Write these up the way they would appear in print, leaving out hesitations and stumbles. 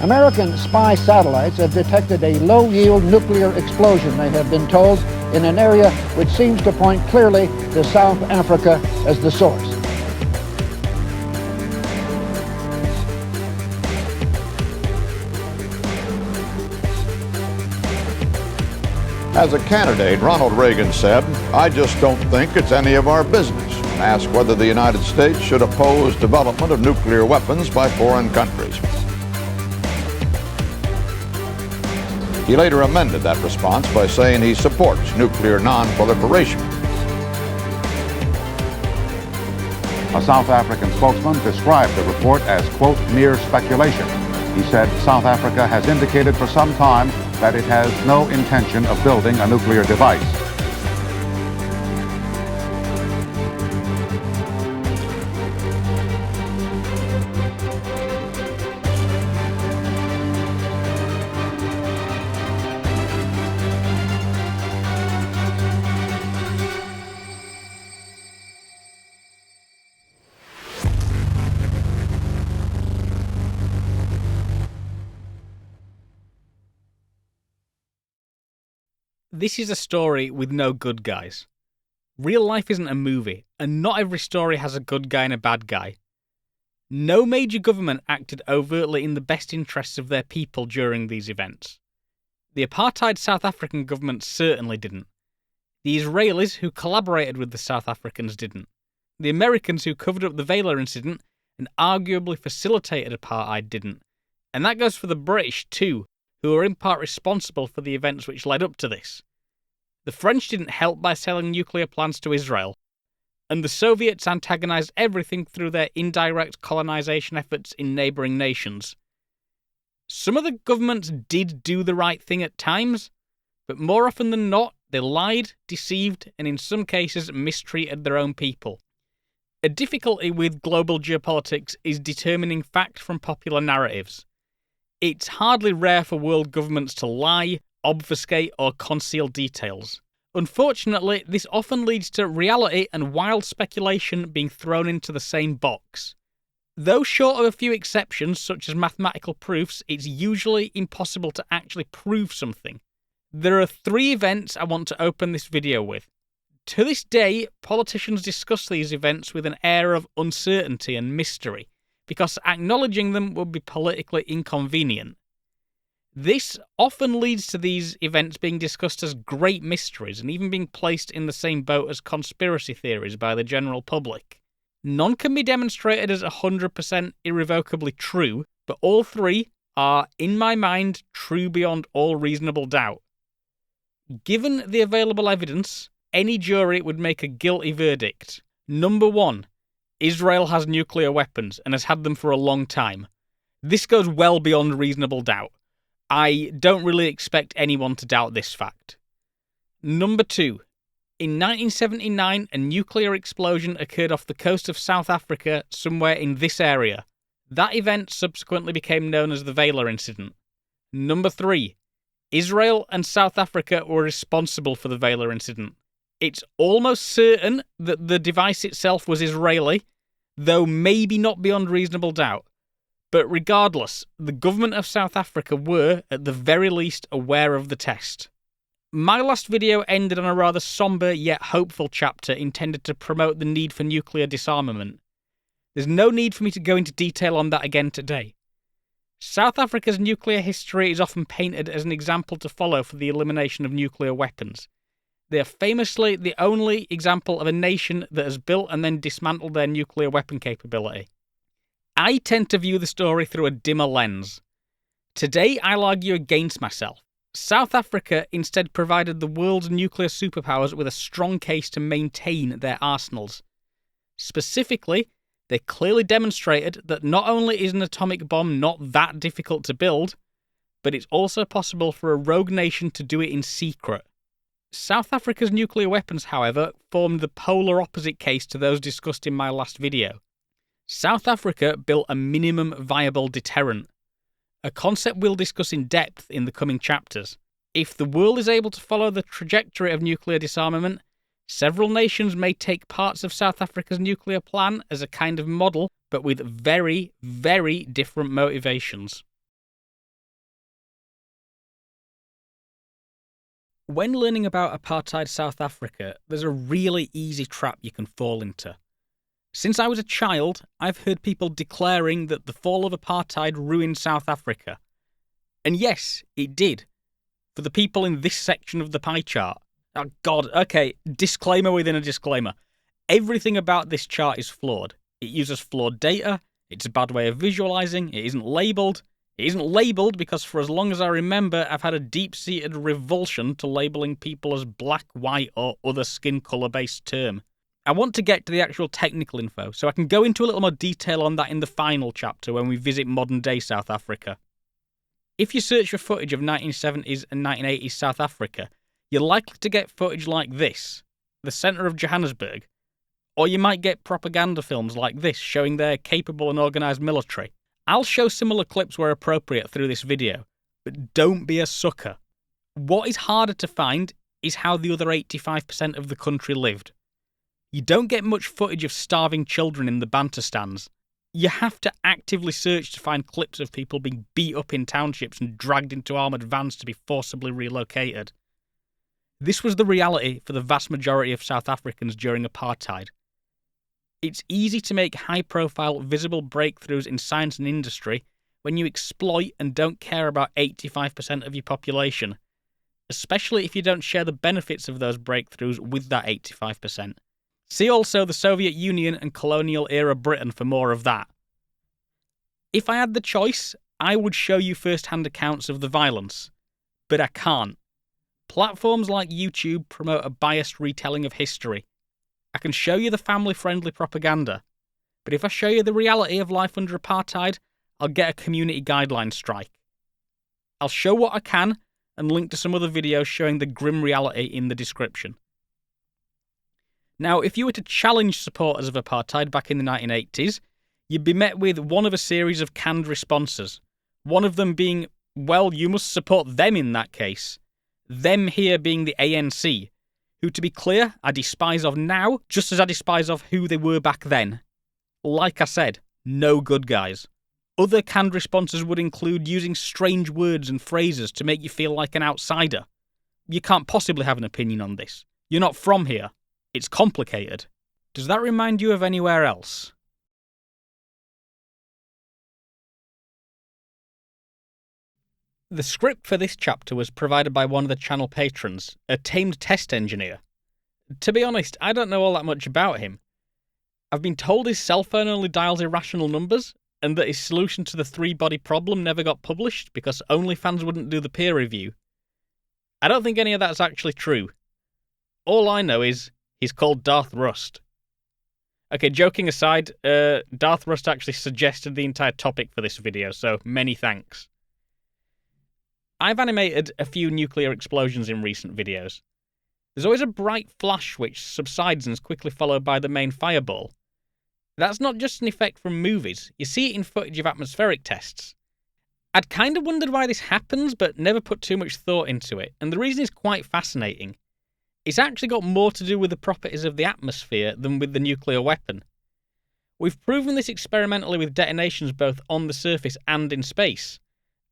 American spy satellites have detected a low-yield nuclear explosion, they have been told, in an area which seems to point clearly to South Africa as the source. As a candidate, Ronald Reagan said, "I just don't think it's any of our business," and asked whether the United States should oppose development of nuclear weapons by foreign countries. He later amended that response by saying he supports nuclear non-proliferation. A South African spokesman described the report as, quote, mere speculation. He said South Africa has indicated for some time that it has no intention of building a nuclear device. This is a story with no good guys. Real life isn't a movie, and not every story has a good guy and a bad guy. No major government acted overtly in the best interests of their people during these events. The apartheid South African government certainly didn't. The Israelis who collaborated with the South Africans didn't. The Americans who covered up the Vela incident and arguably facilitated apartheid didn't. And that goes for the British too, who are in part responsible for the events which led up to this. The French didn't help by selling nuclear plans to Israel, and the Soviets antagonized everything through their indirect colonization efforts in neighboring nations. Some of the governments did do the right thing at times, but more often than not, they lied, deceived, and in some cases mistreated their own people. A difficulty with global geopolitics is determining fact from popular narratives. It's hardly rare for world governments to lie, obfuscate, or conceal details. Unfortunately, this often leads to reality and wild speculation being thrown into the same box. Though short of a few exceptions, such as mathematical proofs, it's usually impossible to actually prove something. There are 3 events I want to open this video with. To this day, politicians discuss these events with an air of uncertainty and mystery, because acknowledging them would be politically inconvenient. This often leads to these events being discussed as great mysteries and even being placed in the same boat as conspiracy theories by the general public. None can be demonstrated as 100% irrevocably true, but all 3 are, in my mind, true beyond all reasonable doubt. Given the available evidence, any jury would make a guilty verdict. Number 1. Israel has nuclear weapons and has had them for a long time. This goes well beyond reasonable doubt. I don't really expect anyone to doubt this fact. Number 2. In 1979, a nuclear explosion occurred off the coast of South Africa, somewhere in this area. That event subsequently became known as the Vela incident. Number 3. Israel and South Africa were responsible for the Vela incident. It's almost certain that the device itself was Israeli, though maybe not beyond reasonable doubt. But regardless, the government of South Africa were, at the very least, aware of the test. My last video ended on a rather somber yet hopeful chapter intended to promote the need for nuclear disarmament. There's no need for me to go into detail on that again today. South Africa's nuclear history is often painted as an example to follow for the elimination of nuclear weapons. They are famously the only example of a nation that has built and then dismantled their nuclear weapon capability. I tend to view the story through a dimmer lens. Today, I'll argue against myself. South Africa instead provided the world's nuclear superpowers with a strong case to maintain their arsenals. Specifically, they clearly demonstrated that not only is an atomic bomb not that difficult to build, but it's also possible for a rogue nation to do it in secret. South Africa's nuclear weapons, however, formed the polar opposite case to those discussed in my last video. South Africa built a minimum viable deterrent, a concept we'll discuss in depth in the coming chapters. If the world is able to follow the trajectory of nuclear disarmament, several nations may take parts of South Africa's nuclear plan as a kind of model, but with very, very different motivations. When learning about apartheid South Africa, there's a really easy trap you can fall into. Since I was a child, I've heard people declaring that the fall of apartheid ruined South Africa. And yes, it did. For the people in this section of the pie chart. Oh God, okay, disclaimer within a disclaimer. Everything about this chart is flawed. It uses flawed data, it's a bad way of visualizing, it isn't labelled. It isn't labelled because for as long as I remember, I've had a deep-seated revulsion to labelling people as black, white, or other skin colour-based term. I want to get to the actual technical info, so I can go into a little more detail on that in the final chapter when we visit modern-day South Africa. If you search for footage of 1970s and 1980s South Africa, you're likely to get footage like this, the centre of Johannesburg, or you might get propaganda films like this showing their capable and organised military. I'll show similar clips where appropriate through this video, but don't be a sucker. What is harder to find is how the other 85% of the country lived. You don't get much footage of starving children in the banter stands. You have to actively search to find clips of people being beat up in townships and dragged into armoured vans to be forcibly relocated. This was the reality for the vast majority of South Africans during apartheid. It's easy to make high-profile, visible breakthroughs in science and industry when you exploit and don't care about 85% of your population, especially if you don't share the benefits of those breakthroughs with that 85%. See also the Soviet Union and colonial-era Britain for more of that. If I had the choice, I would show you first-hand accounts of the violence, but I can't. Platforms like YouTube promote a biased retelling of history. I can show you the family-friendly propaganda, but if I show you the reality of life under apartheid, I'll get a community guideline strike. I'll show what I can and link to some other videos showing the grim reality in the description. Now, if you were to challenge supporters of apartheid back in the 1980s, you'd be met with one of a series of canned responses. One of them being, well, you must support them in that case. Them here being the ANC, who, to be clear, I despise of now, just as I despise of who they were back then. Like I said, no good guys. Other canned responses would include using strange words and phrases to make you feel like an outsider. You can't possibly have an opinion on this. You're not from here. It's complicated. Does that remind you of anywhere else? The script for this chapter was provided by one of the channel patrons, a tamed test engineer. To be honest, I don't know all that much about him. I've been told his cell phone only dials irrational numbers, and that his solution to the three-body problem never got published because OnlyFans wouldn't do the peer review. I don't think any of that's actually true. All I know is he's called Darth Rust. Okay, joking aside, Darth Rust actually suggested the entire topic for this video, so many thanks. I've animated a few nuclear explosions in recent videos. There's always a bright flash which subsides and is quickly followed by the main fireball. That's not just an effect from movies, you see it in footage of atmospheric tests. I'd kind of wondered why this happens, but never put too much thought into it, and the reason is quite fascinating. It's actually got more to do with the properties of the atmosphere than with the nuclear weapon. We've proven this experimentally with detonations both on the surface and in space.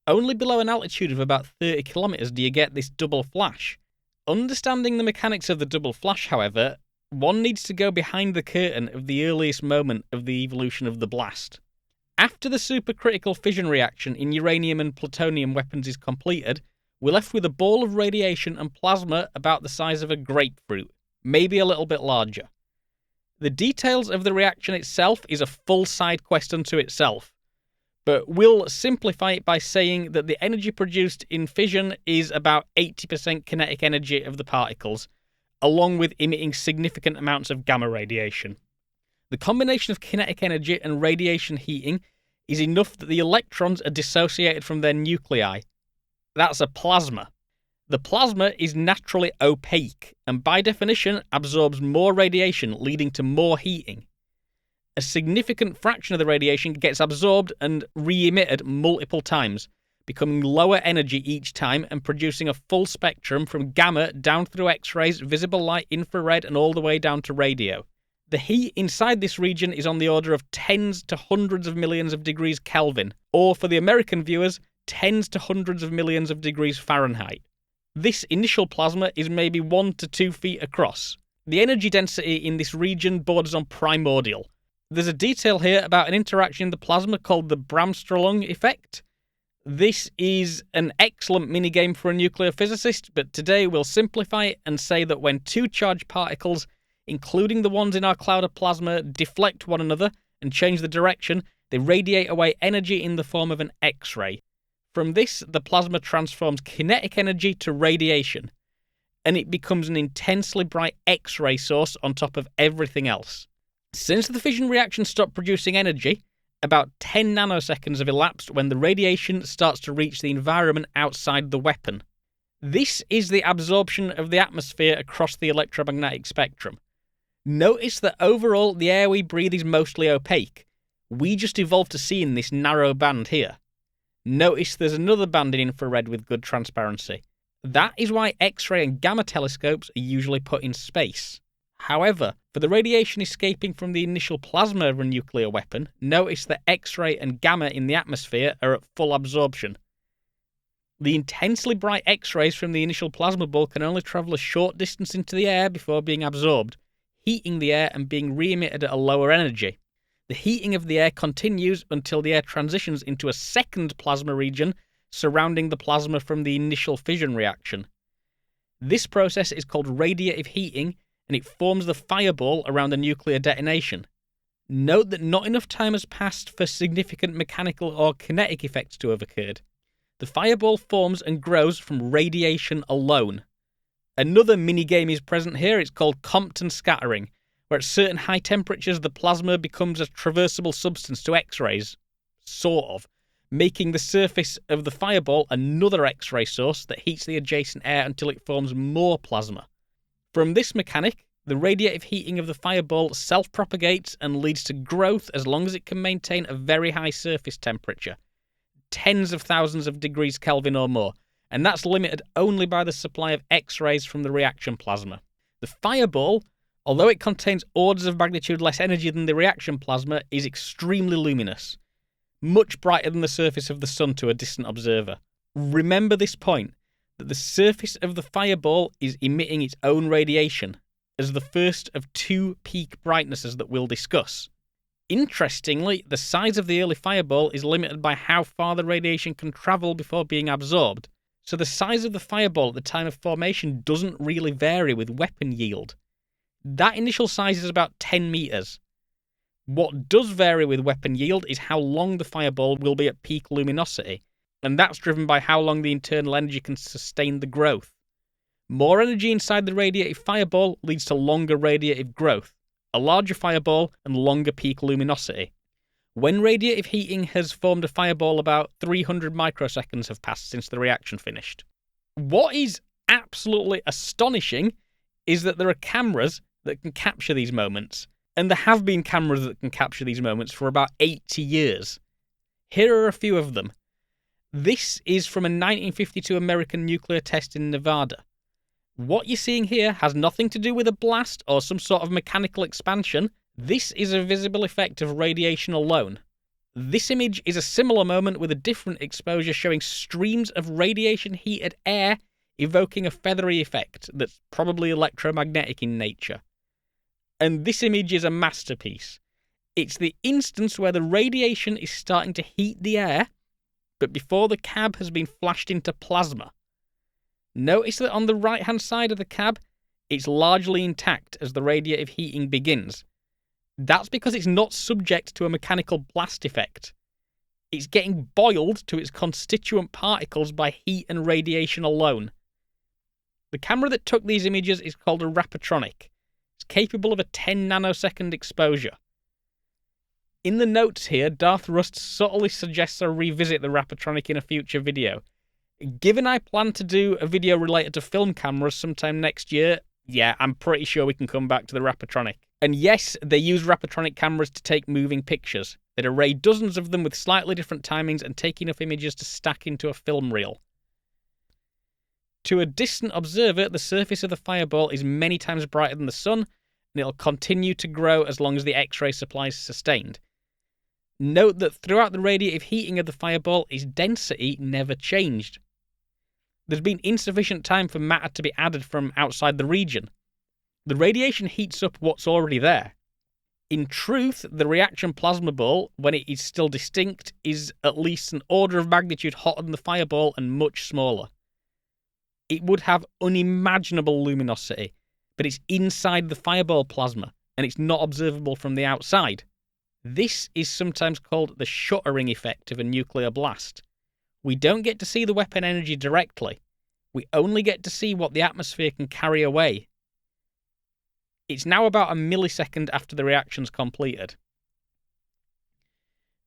Only below an altitude of about 30 kilometers do you get this double flash. Understanding the mechanics of the double flash, however, one needs to go behind the curtain of the earliest moment of the evolution of the blast. After the supercritical fission reaction in uranium and plutonium weapons is completed, we're left with a ball of radiation and plasma about the size of a grapefruit, maybe a little bit larger. The details of the reaction itself is a full side quest unto itself, but we'll simplify it by saying that the energy produced in fission is about 80% kinetic energy of the particles, along with emitting significant amounts of gamma radiation. The combination of kinetic energy and radiation heating is enough that the electrons are dissociated from their nuclei. That's a plasma. The plasma is naturally opaque, and by definition absorbs more radiation, leading to more heating. A significant fraction of the radiation gets absorbed and re-emitted multiple times, becoming lower energy each time and producing a full spectrum from gamma down through X-rays, visible light, infrared, and all the way down to radio. The heat inside this region is on the order of tens to hundreds of millions of degrees Kelvin, or for the American viewers, tens to hundreds of millions of degrees Fahrenheit. This initial plasma is maybe 1 to 2 feet across. The energy density in this region borders on primordial. There's a detail here about an interaction in the plasma called the Bremsstrahlung effect. This is an excellent minigame for a nuclear physicist, but today we'll simplify it and say that when two charged particles, including the ones in our cloud of plasma, deflect one another and change the direction, they radiate away energy in the form of an X-ray. From this, the plasma transforms kinetic energy to radiation, and it becomes an intensely bright X-ray source on top of everything else. Since the fission reaction stopped producing energy, about 10 nanoseconds have elapsed when the radiation starts to reach the environment outside the weapon. This is the absorption of the atmosphere across the electromagnetic spectrum. Notice that overall the air we breathe is mostly opaque. We just evolved to see in this narrow band here. Notice there's another band in infrared with good transparency. That is why X-ray and gamma telescopes are usually put in space. However, for the radiation escaping from the initial plasma of a nuclear weapon, notice that X-ray and gamma in the atmosphere are at full absorption. The intensely bright X-rays from the initial plasma ball can only travel a short distance into the air before being absorbed, heating the air and being re-emitted at a lower energy. The heating of the air continues until the air transitions into a second plasma region surrounding the plasma from the initial fission reaction. This process is called radiative heating, and it forms the fireball around the nuclear detonation. Note that not enough time has passed for significant mechanical or kinetic effects to have occurred. The fireball forms and grows from radiation alone. Another mini-game is present here. It's called Compton scattering, where at certain high temperatures the plasma becomes a traversable substance to X-rays. Sort of. Making the surface of the fireball another X-ray source that heats the adjacent air until it forms more plasma. From this mechanic, the radiative heating of the fireball self-propagates and leads to growth as long as it can maintain a very high surface temperature, tens of thousands of degrees Kelvin or more, and that's limited only by the supply of X-rays from the reaction plasma. The fireball, although it contains orders of magnitude less energy than the reaction plasma, is extremely luminous, much brighter than the surface of the sun to a distant observer. Remember this point, that the surface of the fireball is emitting its own radiation, as the first of two peak brightnesses that we'll discuss. Interestingly, the size of the early fireball is limited by how far the radiation can travel before being absorbed, so the size of the fireball at the time of formation doesn't really vary with weapon yield. That initial size is about 10 meters. What does vary with weapon yield is how long the fireball will be at peak luminosity, and that's driven by how long the internal energy can sustain the growth. More energy inside the radiative fireball leads to longer radiative growth, a larger fireball, and longer peak luminosity. When radiative heating has formed a fireball, about 300 microseconds have passed since the reaction finished. What is absolutely astonishing is that there are cameras that can capture these moments, and there have been cameras that can capture these moments for about 80 years. Here are a few of them. This is from a 1952 American nuclear test in Nevada. What you're seeing here has nothing to do with a blast or some sort of mechanical expansion. This is a visible effect of radiation alone. This image is a similar moment with a different exposure showing streams of radiation-heated air evoking a feathery effect that's probably electromagnetic in nature. And this image is a masterpiece. It's the instance where the radiation is starting to heat the air, but before the cab has been flashed into plasma. Notice that on the right-hand side of the cab, it's largely intact as the radiative heating begins. That's because it's not subject to a mechanical blast effect. It's getting boiled to its constituent particles by heat and radiation alone. The camera that took these images is called a Rappatronic. It's capable of a 10 nanosecond exposure. In the notes here, Darth Rust subtly suggests I revisit the Rappatronic in a future video. Given I plan to do a video related to film cameras sometime next year, yeah, I'm pretty sure we can come back to the Rappatronic. And yes, they use Rappatronic cameras to take moving pictures. They'd array dozens of them with slightly different timings and take enough images to stack into a film reel. To a distant observer, the surface of the fireball is many times brighter than the sun, and it'll continue to grow as long as the X-ray supply is sustained. Note that throughout the radiative heating of the fireball, its density never changed. There's been insufficient time for matter to be added from outside the region. The radiation heats up what's already there. In truth, the reaction plasma ball, when it is still distinct, is at least an order of magnitude hotter than the fireball and much smaller. It would have unimaginable luminosity, but it's inside the fireball plasma, and it's not observable from the outside. This is sometimes called the shuttering effect of a nuclear blast. We don't get to see the weapon energy directly. We only get to see what the atmosphere can carry away. It's now about a millisecond after the reaction's completed.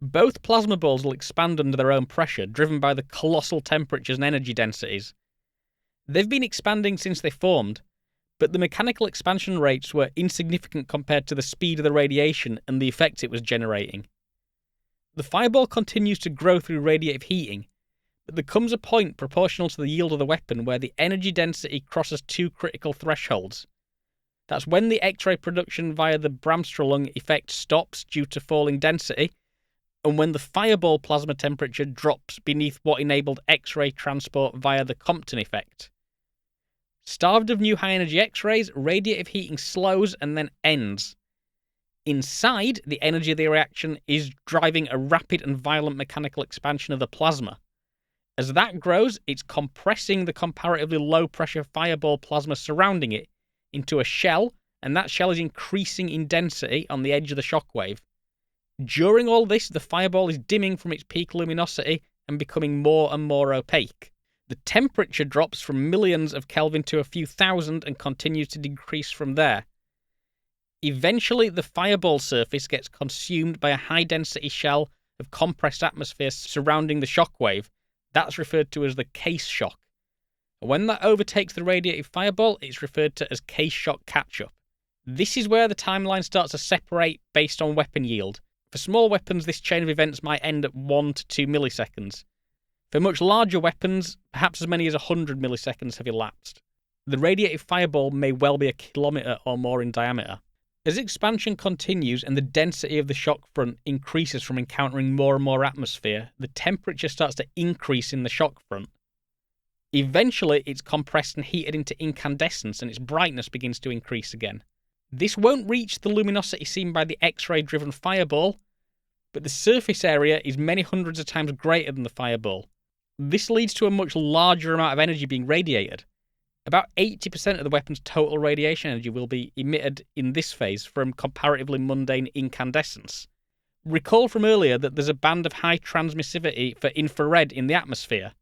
Both plasma balls will expand under their own pressure, driven by the colossal temperatures and energy densities. They've been expanding since they formed, but the mechanical expansion rates were insignificant compared to the speed of the radiation and the effects it was generating. The fireball continues to grow through radiative heating, but there comes a point proportional to the yield of the weapon where the energy density crosses two critical thresholds. That's when the X-ray production via the Bremsstrahlung effect stops due to falling density, and when the fireball plasma temperature drops beneath what enabled X-ray transport via the Compton effect. Starved of new high-energy X-rays, radiative heating slows and then ends. Inside, the energy of the reaction is driving a rapid and violent mechanical expansion of the plasma. As that grows, it's compressing the comparatively low-pressure fireball plasma surrounding it into a shell, and that shell is increasing in density on the edge of the shockwave. During all this, the fireball is dimming from its peak luminosity and becoming more and more opaque. The temperature drops from millions of Kelvin to a few thousand and continues to decrease from there. Eventually, the fireball surface gets consumed by a high-density shell of compressed atmosphere surrounding the shockwave. That's referred to as the case shock. When that overtakes the radiative fireball, it's referred to as case shock catch-up. This is where the timeline starts to separate based on weapon yield. For small weapons, this chain of events might end at 1 to 2 milliseconds. For much larger weapons, perhaps as many as 100 milliseconds have elapsed. The radiative fireball may well be a kilometre or more in diameter. As expansion continues and the density of the shock front increases from encountering more and more atmosphere, the temperature starts to increase in the shock front. Eventually, it's compressed and heated into incandescence and its brightness begins to increase again. This won't reach the luminosity seen by the X-ray driven fireball, but the surface area is many hundreds of times greater than the fireball. This leads to a much larger amount of energy being radiated. About 80% of the weapon's total radiation energy will be emitted in this phase from comparatively mundane incandescence. Recall from earlier that there's a band of high transmissivity for infrared in the atmosphere.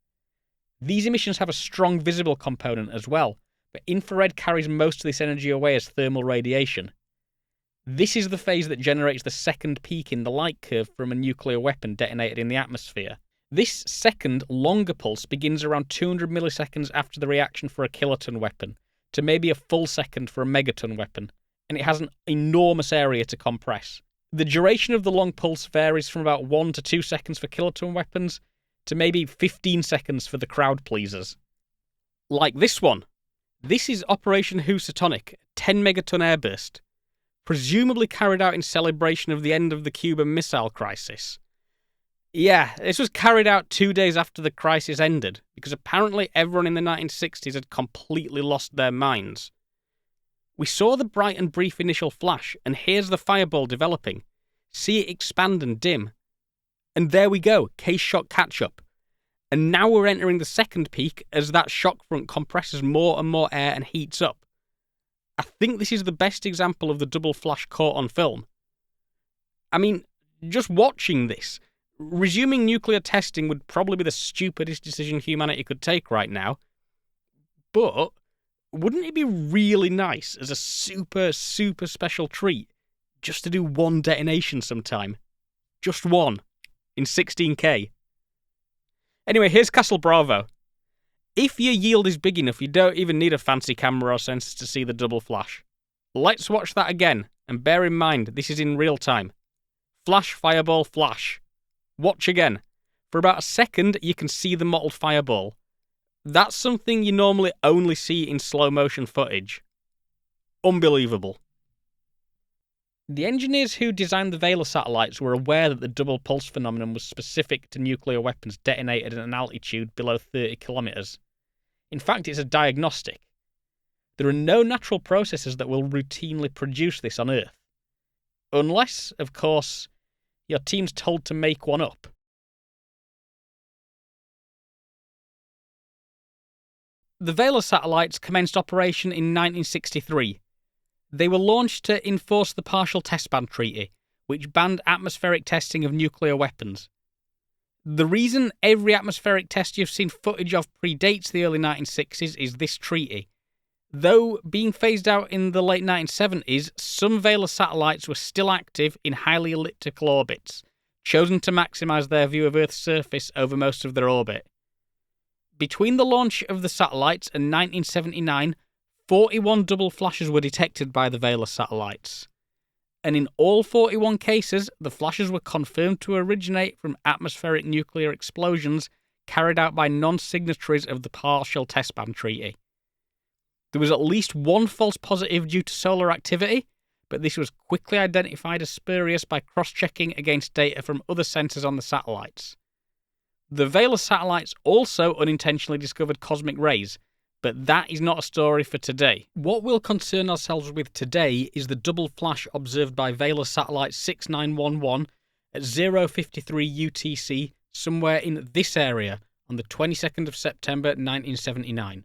These emissions have a strong visible component as well, but infrared carries most of this energy away as thermal radiation. This is the phase that generates the second peak in the light curve from a nuclear weapon detonated in the atmosphere. This second, longer pulse begins around 200 milliseconds after the reaction for a kiloton weapon, to maybe a full second for a megaton weapon, and it has an enormous area to compress. The duration of the long pulse varies from about 1 to 2 seconds for kiloton weapons, to maybe 15 seconds for the crowd pleasers. Like this one. This is Operation Housatonic, 10 megaton airburst, presumably carried out in celebration of the end of the Cuban Missile Crisis. Yeah, this was carried out 2 days after the crisis ended, because apparently everyone in the 1960s had completely lost their minds. We saw the bright and brief initial flash, and here's the fireball developing. See it expand and dim. And there we go, case shock catch-up. And now we're entering the second peak as that shock front compresses more and more air and heats up. I think this is the best example of the double flash caught on film. I mean, just watching this, resuming nuclear testing would probably be the stupidest decision humanity could take right now. But wouldn't it be really nice as a super, super special treat just to do one detonation sometime? Just one. In 16K. Anyway, here's Castle Bravo. If your yield is big enough, you don't even need a fancy camera or sensors to see the double flash. Let's watch that again, and bear in mind, this is in real time. Flash, fireball, flash. Watch again. For about a second, you can see the mottled fireball. That's something you normally only see in slow motion footage. Unbelievable. The engineers who designed the Vela satellites were aware that the double pulse phenomenon was specific to nuclear weapons detonated at an altitude below 30 kilometers. In fact, it's a diagnostic. There are no natural processes that will routinely produce this on Earth. Unless, of course, your team's told to make one up. The Vela satellites commenced operation in 1963. They were launched to enforce the Partial Test Ban Treaty, which banned atmospheric testing of nuclear weapons. The reason every atmospheric test you've seen footage of predates the early 1960s is this treaty. Though being phased out in the late 1970s, some Vela satellites were still active in highly elliptical orbits, chosen to maximise their view of Earth's surface over most of their orbit. Between the launch of the satellites and 1979, 41 double flashes were detected by the Vela satellites. And in all 41 cases, the flashes were confirmed to originate from atmospheric nuclear explosions carried out by non-signatories of the Partial Test Ban Treaty. There was at least one false positive due to solar activity, but this was quickly identified as spurious by cross-checking against data from other sensors on the satellites. The Vela satellites also unintentionally discovered cosmic rays, but that is not a story for today. What we'll concern ourselves with today is the double flash observed by Vela satellite 6911 at 053 UTC somewhere in this area on the 22nd of September 1979.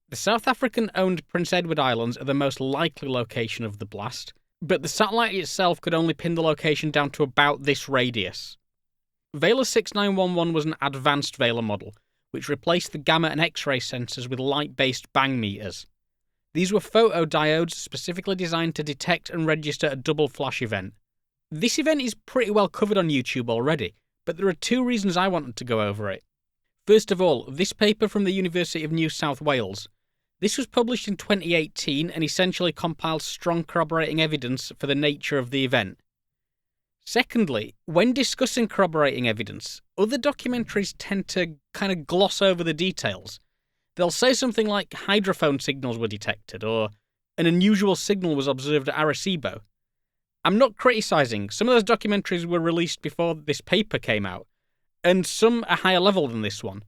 The South African-owned Prince Edward Islands are the most likely location of the blast, but the satellite itself could only pin the location down to about this radius. Vela 6911 was an advanced Vela model, which replaced the gamma and X-ray sensors with light-based bang meters. These were photodiodes specifically designed to detect and register a double flash event. This event is pretty well covered on YouTube already, but there are two reasons I wanted to go over it. First of all, this paper from the University of New South Wales. This was published in 2018 and essentially compiled strong corroborating evidence for the nature of the event. Secondly, when discussing corroborating evidence, other documentaries tend to kind of gloss over the details. They'll say something like hydrophone signals were detected, or an unusual signal was observed at Arecibo. I'm not criticising. Some of those documentaries were released before this paper came out, and some are higher level than this one.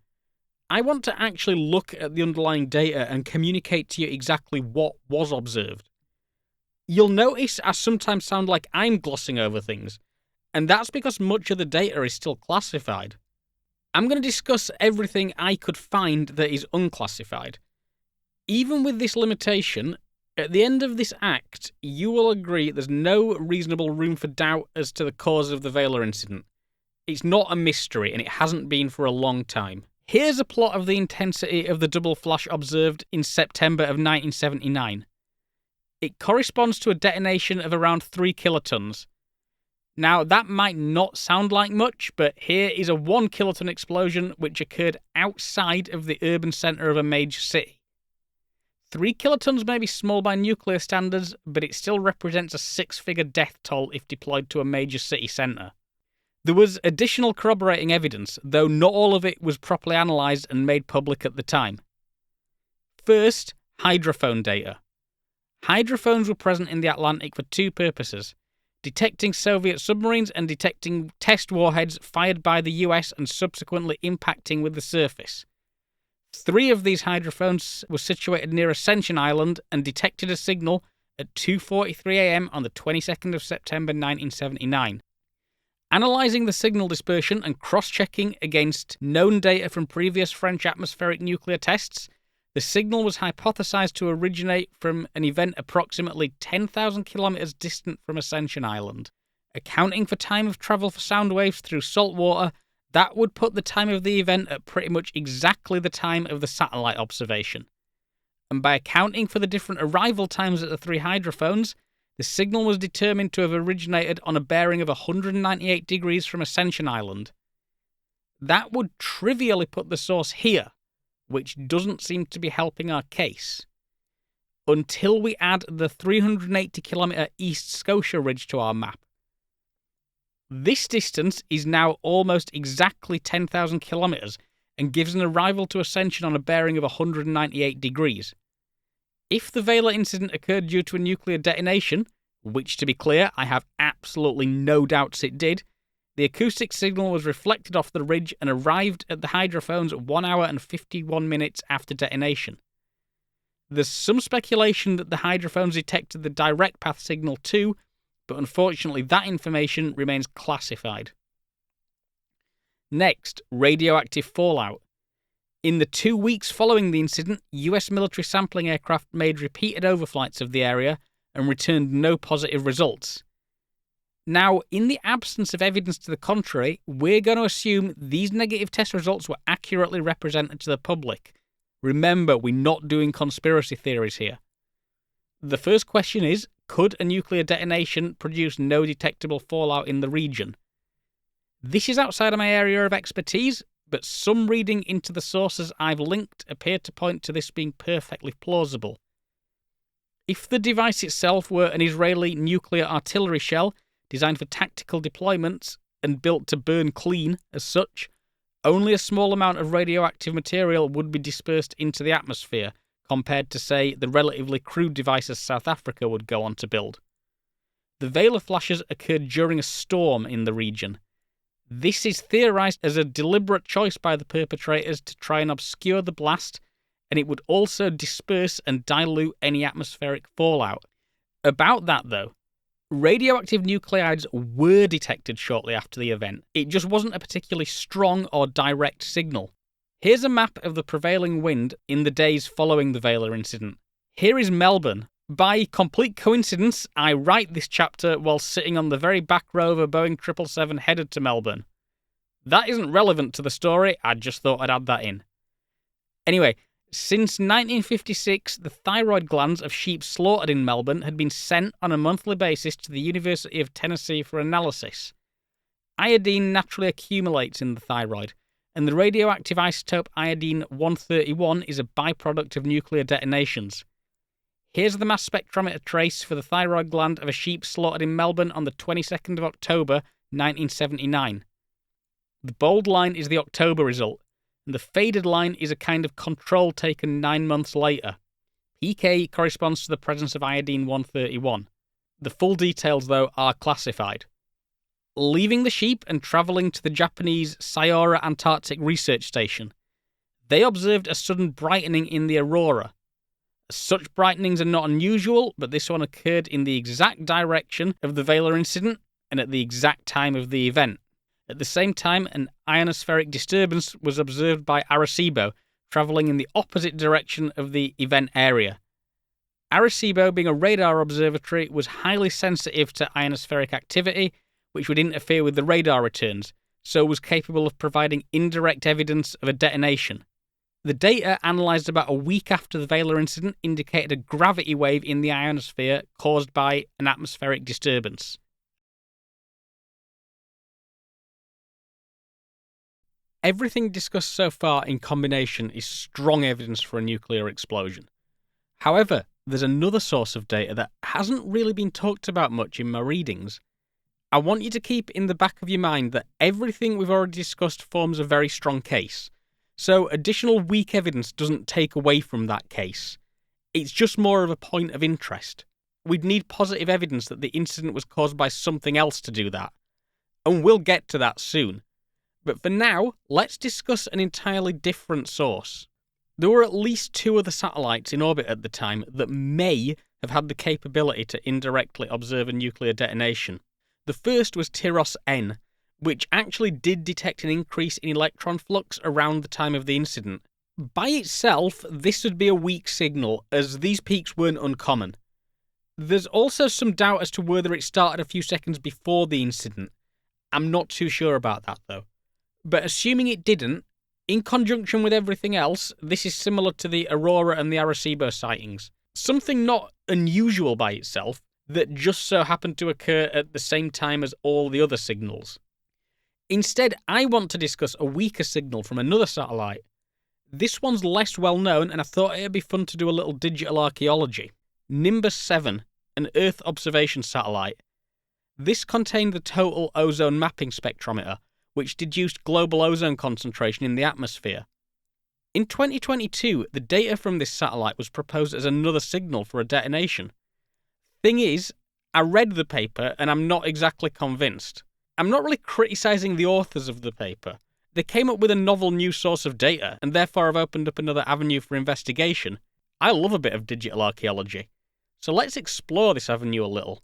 I want to actually look at the underlying data and communicate to you exactly what was observed. You'll notice I sometimes sound like I'm glossing over things, and that's because much of the data is still classified. I'm going to discuss everything I could find that is unclassified. Even with this limitation, at the end of this act, you will agree there's no reasonable room for doubt as to the cause of the Vela incident. It's not a mystery, and it hasn't been for a long time. Here's a plot of the intensity of the double flash observed in September of 1979. It corresponds to a detonation of around 3 kilotons. Now, that might not sound like much, but here is a 1 kiloton explosion which occurred outside of the urban centre of a major city. 3 kilotons may be small by nuclear standards, but it still represents a 6-figure death toll if deployed to a major city centre. There was additional corroborating evidence, though not all of it was properly analysed and made public at the time. First, hydrophone data. Hydrophones were present in the Atlantic for two purposes: detecting Soviet submarines and detecting test warheads fired by the US and subsequently impacting with the surface. 3 of these hydrophones were situated near Ascension Island and detected a signal at 2:43 a.m. on the 22nd of September 1979. Analysing the signal dispersion and cross-checking against known data from previous French atmospheric nuclear tests, the signal was hypothesized to originate from an event approximately 10,000 kilometers distant from Ascension Island. Accounting for time of travel for sound waves through salt water, that would put the time of the event at pretty much exactly the time of the satellite observation. And by accounting for the different arrival times at the 3 hydrophones, the signal was determined to have originated on a bearing of 198 degrees from Ascension Island. That would trivially put the source here, which doesn't seem to be helping our case. Until we add the 380-kilometre East Scotia Ridge to our map. This distance is now almost exactly 10,000 kilometres and gives an arrival to Ascension on a bearing of 198 degrees. If the Vela incident occurred due to a nuclear detonation, which, to be clear, I have absolutely no doubts it did, The acoustic signal was reflected off the ridge and arrived at the hydrophones 1 hour and 51 minutes after detonation. There's some speculation that the hydrophones detected the direct path signal too, but unfortunately that information remains classified. Next, radioactive fallout. In the 2 weeks following the incident, US military sampling aircraft made repeated overflights of the area and returned no positive results. Now, in the absence of evidence to the contrary, we're going to assume these negative test results were accurately represented to the public. Remember, we're not doing conspiracy theories here. The first question is, could a nuclear detonation produce no detectable fallout in the region? This is outside of my area of expertise, but some reading into the sources I've linked appear to point to this being perfectly plausible. If the device itself were an Israeli nuclear artillery shell designed for tactical deployments and built to burn clean as such, only a small amount of radioactive material would be dispersed into the atmosphere compared to, say, the relatively crude devices South Africa would go on to build. The Vela flashes occurred during a storm in the region. This is theorized as a deliberate choice by the perpetrators to try and obscure the blast, and it would also disperse and dilute any atmospheric fallout. About that, though, radioactive nuclides were detected shortly after the event. It just wasn't a particularly strong or direct signal. Here's a map of the prevailing wind in the days following the Vela incident. Here is Melbourne. By complete coincidence, I write this chapter while sitting on the very back row of a Boeing 777 headed to Melbourne. That isn't relevant to the story, I just thought I'd add that in. Anyway, since 1956, the thyroid glands of sheep slaughtered in Melbourne had been sent on a monthly basis to the University of Tennessee for analysis. Iodine naturally accumulates in the thyroid, and the radioactive isotope iodine-131 is a byproduct of nuclear detonations. Here's the mass spectrometer trace for the thyroid gland of a sheep slaughtered in Melbourne on the 22nd of October, 1979. The bold line is the October result, and the faded line is a kind of control taken 9 months later. PK corresponds to the presence of iodine-131. The full details, though, are classified. Leaving the sheep and travelling to the Japanese Sayora Antarctic Research Station, they observed a sudden brightening in the aurora. Such brightenings are not unusual, but this one occurred in the exact direction of the Vela incident and at the exact time of the event. At the same time, an ionospheric disturbance was observed by Arecibo, travelling in the opposite direction of the event area. Arecibo, being a radar observatory, was highly sensitive to ionospheric activity, which would interfere with the radar returns, so was capable of providing indirect evidence of a detonation. The data, analysed about a week after the Vela incident, indicated a gravity wave in the ionosphere caused by an atmospheric disturbance. Everything discussed so far in combination is strong evidence for a nuclear explosion. However, there's another source of data that hasn't really been talked about much in my readings. I want you to keep in the back of your mind that everything we've already discussed forms a very strong case. So additional weak evidence doesn't take away from that case. It's just more of a point of interest. We'd need positive evidence that the incident was caused by something else to do that. And we'll get to that soon. But for now, let's discuss an entirely different source. There were at least 2 other satellites in orbit at the time that may have had the capability to indirectly observe a nuclear detonation. The first was Tyros-N, which actually did detect an increase in electron flux around the time of the incident. By itself, this would be a weak signal, as these peaks weren't uncommon. There's also some doubt as to whether it started a few seconds before the incident. I'm not too sure about that, though. But assuming it didn't, in conjunction with everything else, this is similar to the Aurora and the Arecibo sightings. Something not unusual by itself, that just so happened to occur at the same time as all the other signals. Instead, I want to discuss a weaker signal from another satellite. This one's less well known, and I thought it'd be fun to do a little digital archaeology. Nimbus 7, an Earth observation satellite. This contained the total ozone mapping spectrometer, which deduced global ozone concentration in the atmosphere. In 2022, the data from this satellite was proposed as another signal for a detonation. Thing is, I read the paper and I'm not exactly convinced. I'm not really criticising the authors of the paper. They came up with a novel new source of data, and therefore have opened up another avenue for investigation. I love a bit of digital archaeology. So let's explore this avenue a little.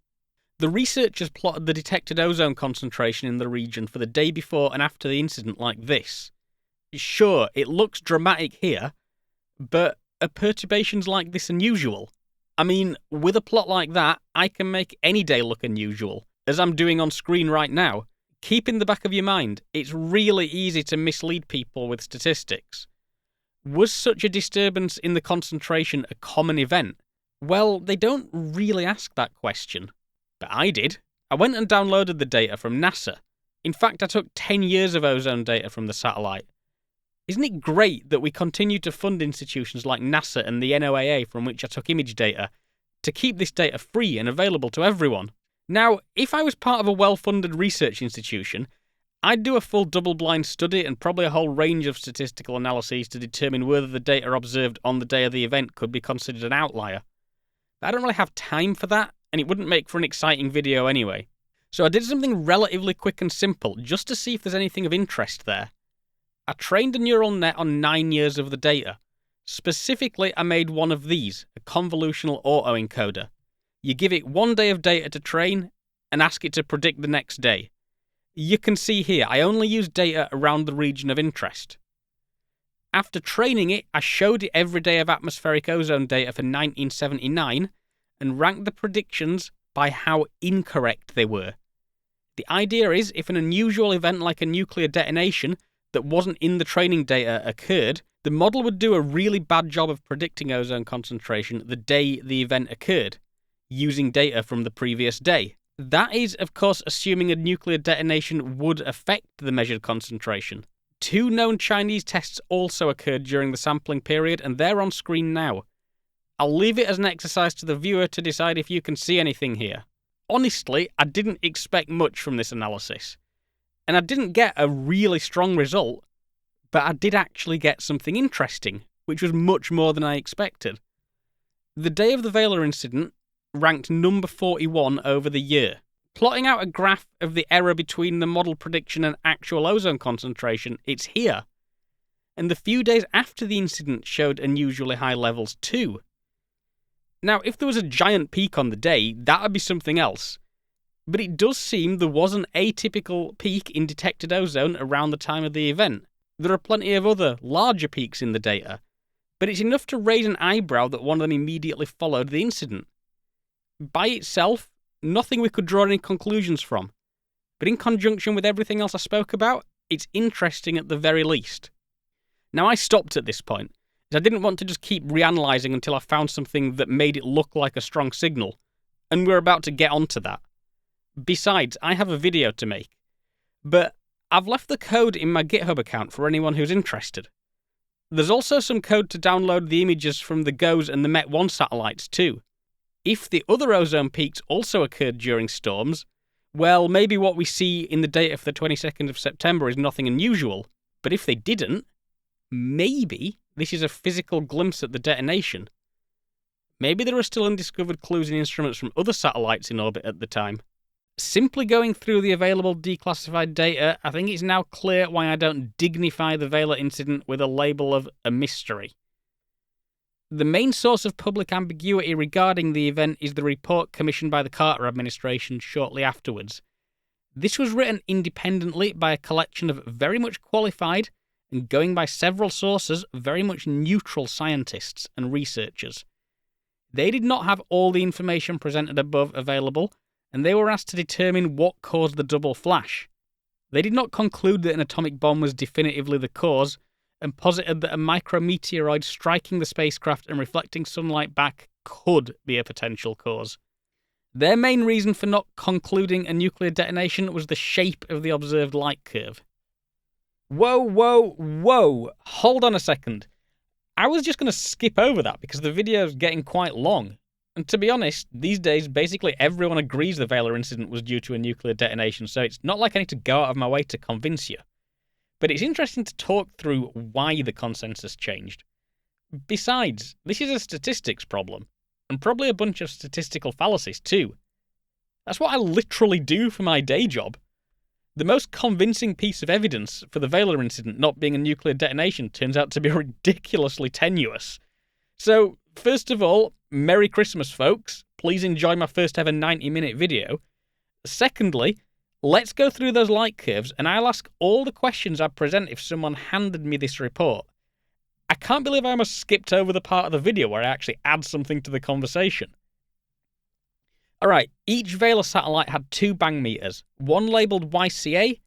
The researchers plotted the detected ozone concentration in the region for the day before and after the incident like this. Sure, it looks dramatic here, but are perturbations like this unusual? I mean, with a plot like that, I can make any day look unusual, as I'm doing on screen right now. Keep in the back of your mind, it's really easy to mislead people with statistics. Was such a disturbance in the concentration a common event? Well, they don't really ask that question. But I did. I went and downloaded the data from NASA. In fact, I took 10 years of ozone data from the satellite. Isn't it great that we continue to fund institutions like NASA and the NOAA, from which I took image data, to keep this data free and available to everyone? Now, if I was part of a well-funded research institution, I'd do a full double-blind study and probably a whole range of statistical analyses to determine whether the data observed on the day of the event could be considered an outlier. But I don't really have time for that, and it wouldn't make for an exciting video anyway. So I did something relatively quick and simple, just to see if there's anything of interest there. I trained a neural net on 9 years of the data. Specifically, I made one of these, a convolutional autoencoder. You give it 1 day of data to train, and ask it to predict the next day. You can see here, I only used data around the region of interest. After training it, I showed it every day of atmospheric ozone data for 1979, and ranked the predictions by how incorrect they were. The idea is, if an unusual event like a nuclear detonation that wasn't in the training data occurred, the model would do a really bad job of predicting ozone concentration the day the event occurred, using data from the previous day. That is, of course, assuming a nuclear detonation would affect the measured concentration. 2 known Chinese tests also occurred during the sampling period, and they're on screen now. I'll leave it as an exercise to the viewer to decide if you can see anything here. Honestly, I didn't expect much from this analysis. And I didn't get a really strong result, but I did actually get something interesting, which was much more than I expected. The day of the Vela incident ranked number 41 over the year. Plotting out a graph of the error between the model prediction and actual ozone concentration, it's here. And the few days after the incident showed unusually high levels too. Now, if there was a giant peak on the day, that would be something else. But it does seem there was an atypical peak in detected ozone around the time of the event. There are plenty of other, larger peaks in the data, but it's enough to raise an eyebrow that one of them immediately followed the incident. By itself, nothing we could draw any conclusions from, but in conjunction with everything else I spoke about, it's interesting at the very least. Now, I stopped at this point, as I didn't want to just keep reanalyzing until I found something that made it look like a strong signal, and we're about to get onto that. Besides, I have a video to make, but I've left the code in my GitHub account for anyone who's interested. There's also some code to download the images from the GOES and the MET-1 satellites too. If the other ozone peaks also occurred during storms, well, maybe what we see in the data for the 22nd of September is nothing unusual, but if they didn't, maybe this is a physical glimpse at the detonation. Maybe there are still undiscovered clues in instruments from other satellites in orbit at the time. Simply going through the available declassified data, I think it's now clear why I don't dignify the Vela incident with a label of a mystery. The main source of public ambiguity regarding the event is the report commissioned by the Carter administration shortly afterwards. This was written independently by a collection of very much qualified and, going by several sources, very much neutral scientists and researchers. They did not have all the information presented above available, and they were asked to determine what caused the double flash. They did not conclude that an atomic bomb was definitively the cause, and posited that a micrometeoroid striking the spacecraft and reflecting sunlight back could be a potential cause. Their main reason for not concluding a nuclear detonation was the shape of the observed light curve. Whoa, hold on a second. I was just going to skip over that because the video's getting quite long. And to be honest, these days, basically everyone agrees the Vela incident was due to a nuclear detonation, so it's not like I need to go out of my way to convince you. But it's interesting to talk through why the consensus changed. Besides, this is a statistics problem, and probably a bunch of statistical fallacies too. That's what I literally do for my day job. The most convincing piece of evidence for the Vela incident not being a nuclear detonation turns out to be ridiculously tenuous. So, first of all, Merry Christmas, folks. Please enjoy my first ever 90-minute video. Secondly, let's go through those light curves, and I'll ask all the questions I'd present if someone handed me this report. I can't believe I almost skipped over the part of the video where I actually add something to the conversation. Alright, each Vela satellite had 2 bang meters. One labelled YCA,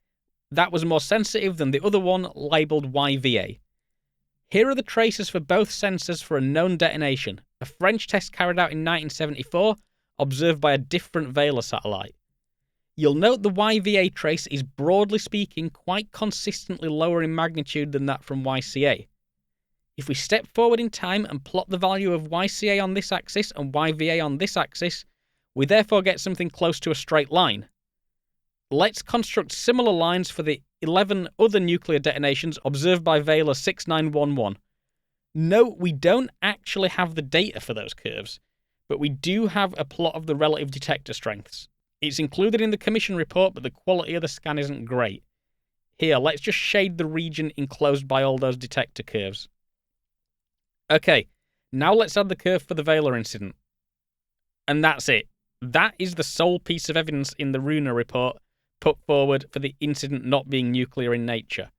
that was more sensitive than the other one labelled YVA. Here are the traces for both sensors for a known detonation. A French test carried out in 1974, observed by a different Vela satellite. You'll note the YVA trace is broadly speaking quite consistently lower in magnitude than that from YCA. If we step forward in time and plot the value of YCA on this axis and YVA on this axis, we therefore get something close to a straight line. Let's construct similar lines for the 11 other nuclear detonations observed by Vela 6911. No, we don't actually have the data for those curves, but we do have a plot of the relative detector strengths. It's included in the commission report, but the quality of the scan isn't great. Here, let's just shade the region enclosed by all those detector curves. Okay, now let's add the curve for the Vela incident. And that's it. That is the sole piece of evidence in the Runa report put forward for the incident not being nuclear in nature.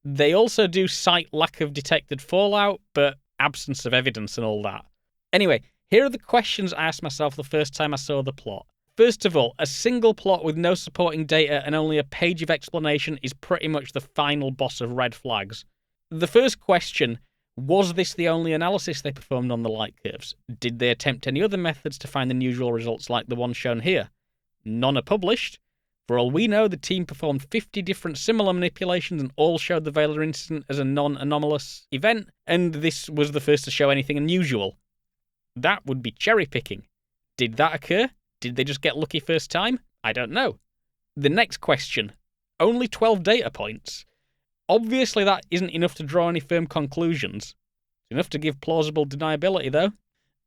They also do cite lack of detected fallout, but absence of evidence and all that. Anyway, here are the questions I asked myself the first time I saw the plot. First of all, a single plot with no supporting data and only a page of explanation is pretty much the final boss of red flags. The first question: was this the only analysis they performed on the light curves? Did they attempt any other methods to find unusual results like the one shown here? None are published. For all we know, the team performed 50 different similar manipulations and all showed the Vela incident as a non-anomalous event, and this was the first to show anything unusual. That would be cherry-picking. Did that occur? Did they just get lucky first time? I don't know. The next question. Only 12 data points. Obviously that isn't enough to draw any firm conclusions. It's enough to give plausible deniability though.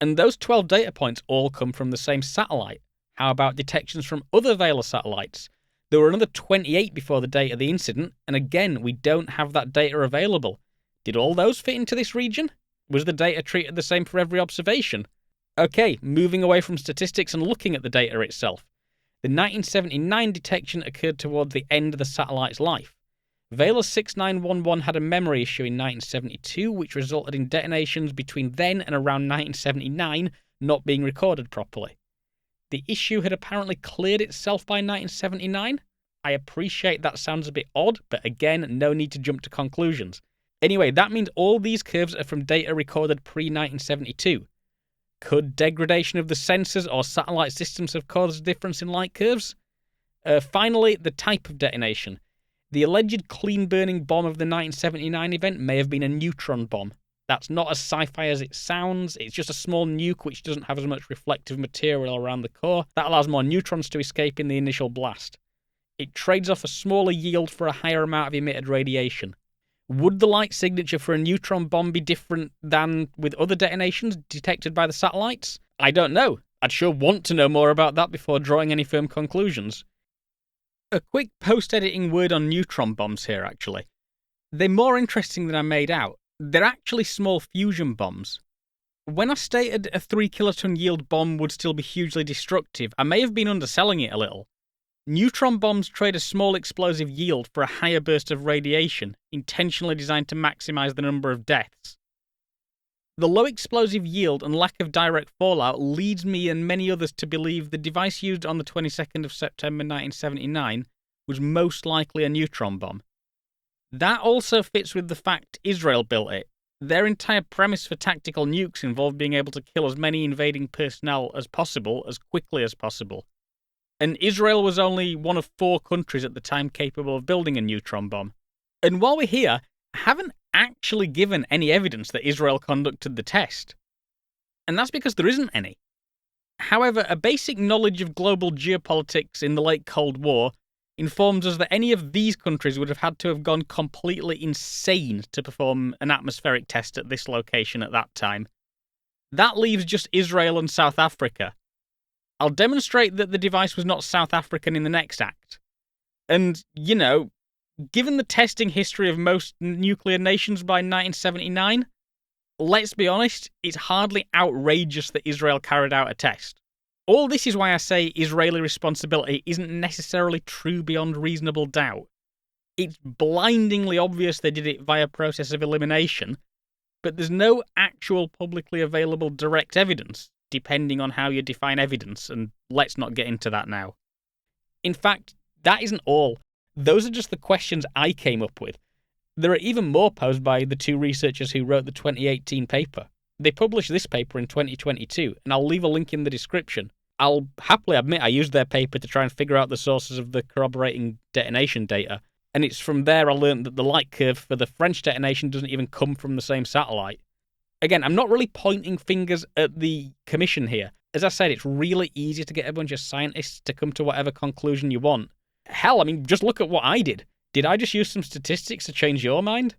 And those 12 data points all come from the same satellite. How about detections from other Vela satellites? There were another 28 before the date of the incident, and again, we don't have that data available. Did all those fit into this region? Was the data treated the same for every observation? Okay, moving away from statistics and looking at the data itself. The 1979 detection occurred toward the end of the satellite's life. Vela 6911 had a memory issue in 1972, which resulted in detonations between then and around 1979 not being recorded properly. The issue had apparently cleared itself by 1979. I appreciate that sounds a bit odd, but again, no need to jump to conclusions. Anyway, that means all these curves are from data recorded pre-1972. Could degradation of the sensors or satellite systems have caused a difference in light curves? Finally, the type of detonation. The alleged clean-burning bomb of the 1979 event may have been a neutron bomb. That's not as sci-fi as it sounds. It's just a small nuke which doesn't have as much reflective material around the core. That allows more neutrons to escape in the initial blast. It trades off a smaller yield for a higher amount of emitted radiation. Would the light signature for a neutron bomb be different than with other detonations detected by the satellites? I don't know. I'd sure want to know more about that before drawing any firm conclusions. A quick post-editing word on neutron bombs here, actually. They're more interesting than I made out. They're actually small fusion bombs. When I stated a 3 kiloton yield bomb would still be hugely destructive, I may have been underselling it a little. Neutron bombs trade a small explosive yield for a higher burst of radiation, intentionally designed to maximize the number of deaths. The low explosive yield and lack of direct fallout leads me and many others to believe the device used on the 22nd of September 1979 was most likely a neutron bomb. That also fits with the fact Israel built it. Their entire premise for tactical nukes involved being able to kill as many invading personnel as possible, as quickly as possible. And Israel was only one of 4 countries at the time capable of building a neutron bomb. And while we're here, I haven't actually given any evidence that Israel conducted the test. And that's because there isn't any. However, a basic knowledge of global geopolitics in the late Cold War informs us that any of these countries would have had to have gone completely insane to perform an atmospheric test at this location at that time. That leaves just Israel and South Africa. I'll demonstrate that the device was not South African in the next act. And, given the testing history of most nuclear nations by 1979, let's be honest, it's hardly outrageous that Israel carried out a test. All this is why I say Israeli responsibility isn't necessarily true beyond reasonable doubt. It's blindingly obvious they did it via process of elimination, but there's no actual publicly available direct evidence, depending on how you define evidence, and let's not get into that now. In fact, that isn't all. Those are just the questions I came up with. There are even more posed by the two researchers who wrote the 2018 paper. They published this paper in 2022, and I'll leave a link in the description. I'll happily admit I used their paper to try and figure out the sources of the corroborating detonation data, and it's from there I learned that the light curve for the French detonation doesn't even come from the same satellite. Again, I'm not really pointing fingers at the commission here. As I said, it's really easy to get a bunch of scientists to come to whatever conclusion you want. Hell, just look at what I did. Did I just use some statistics to change your mind?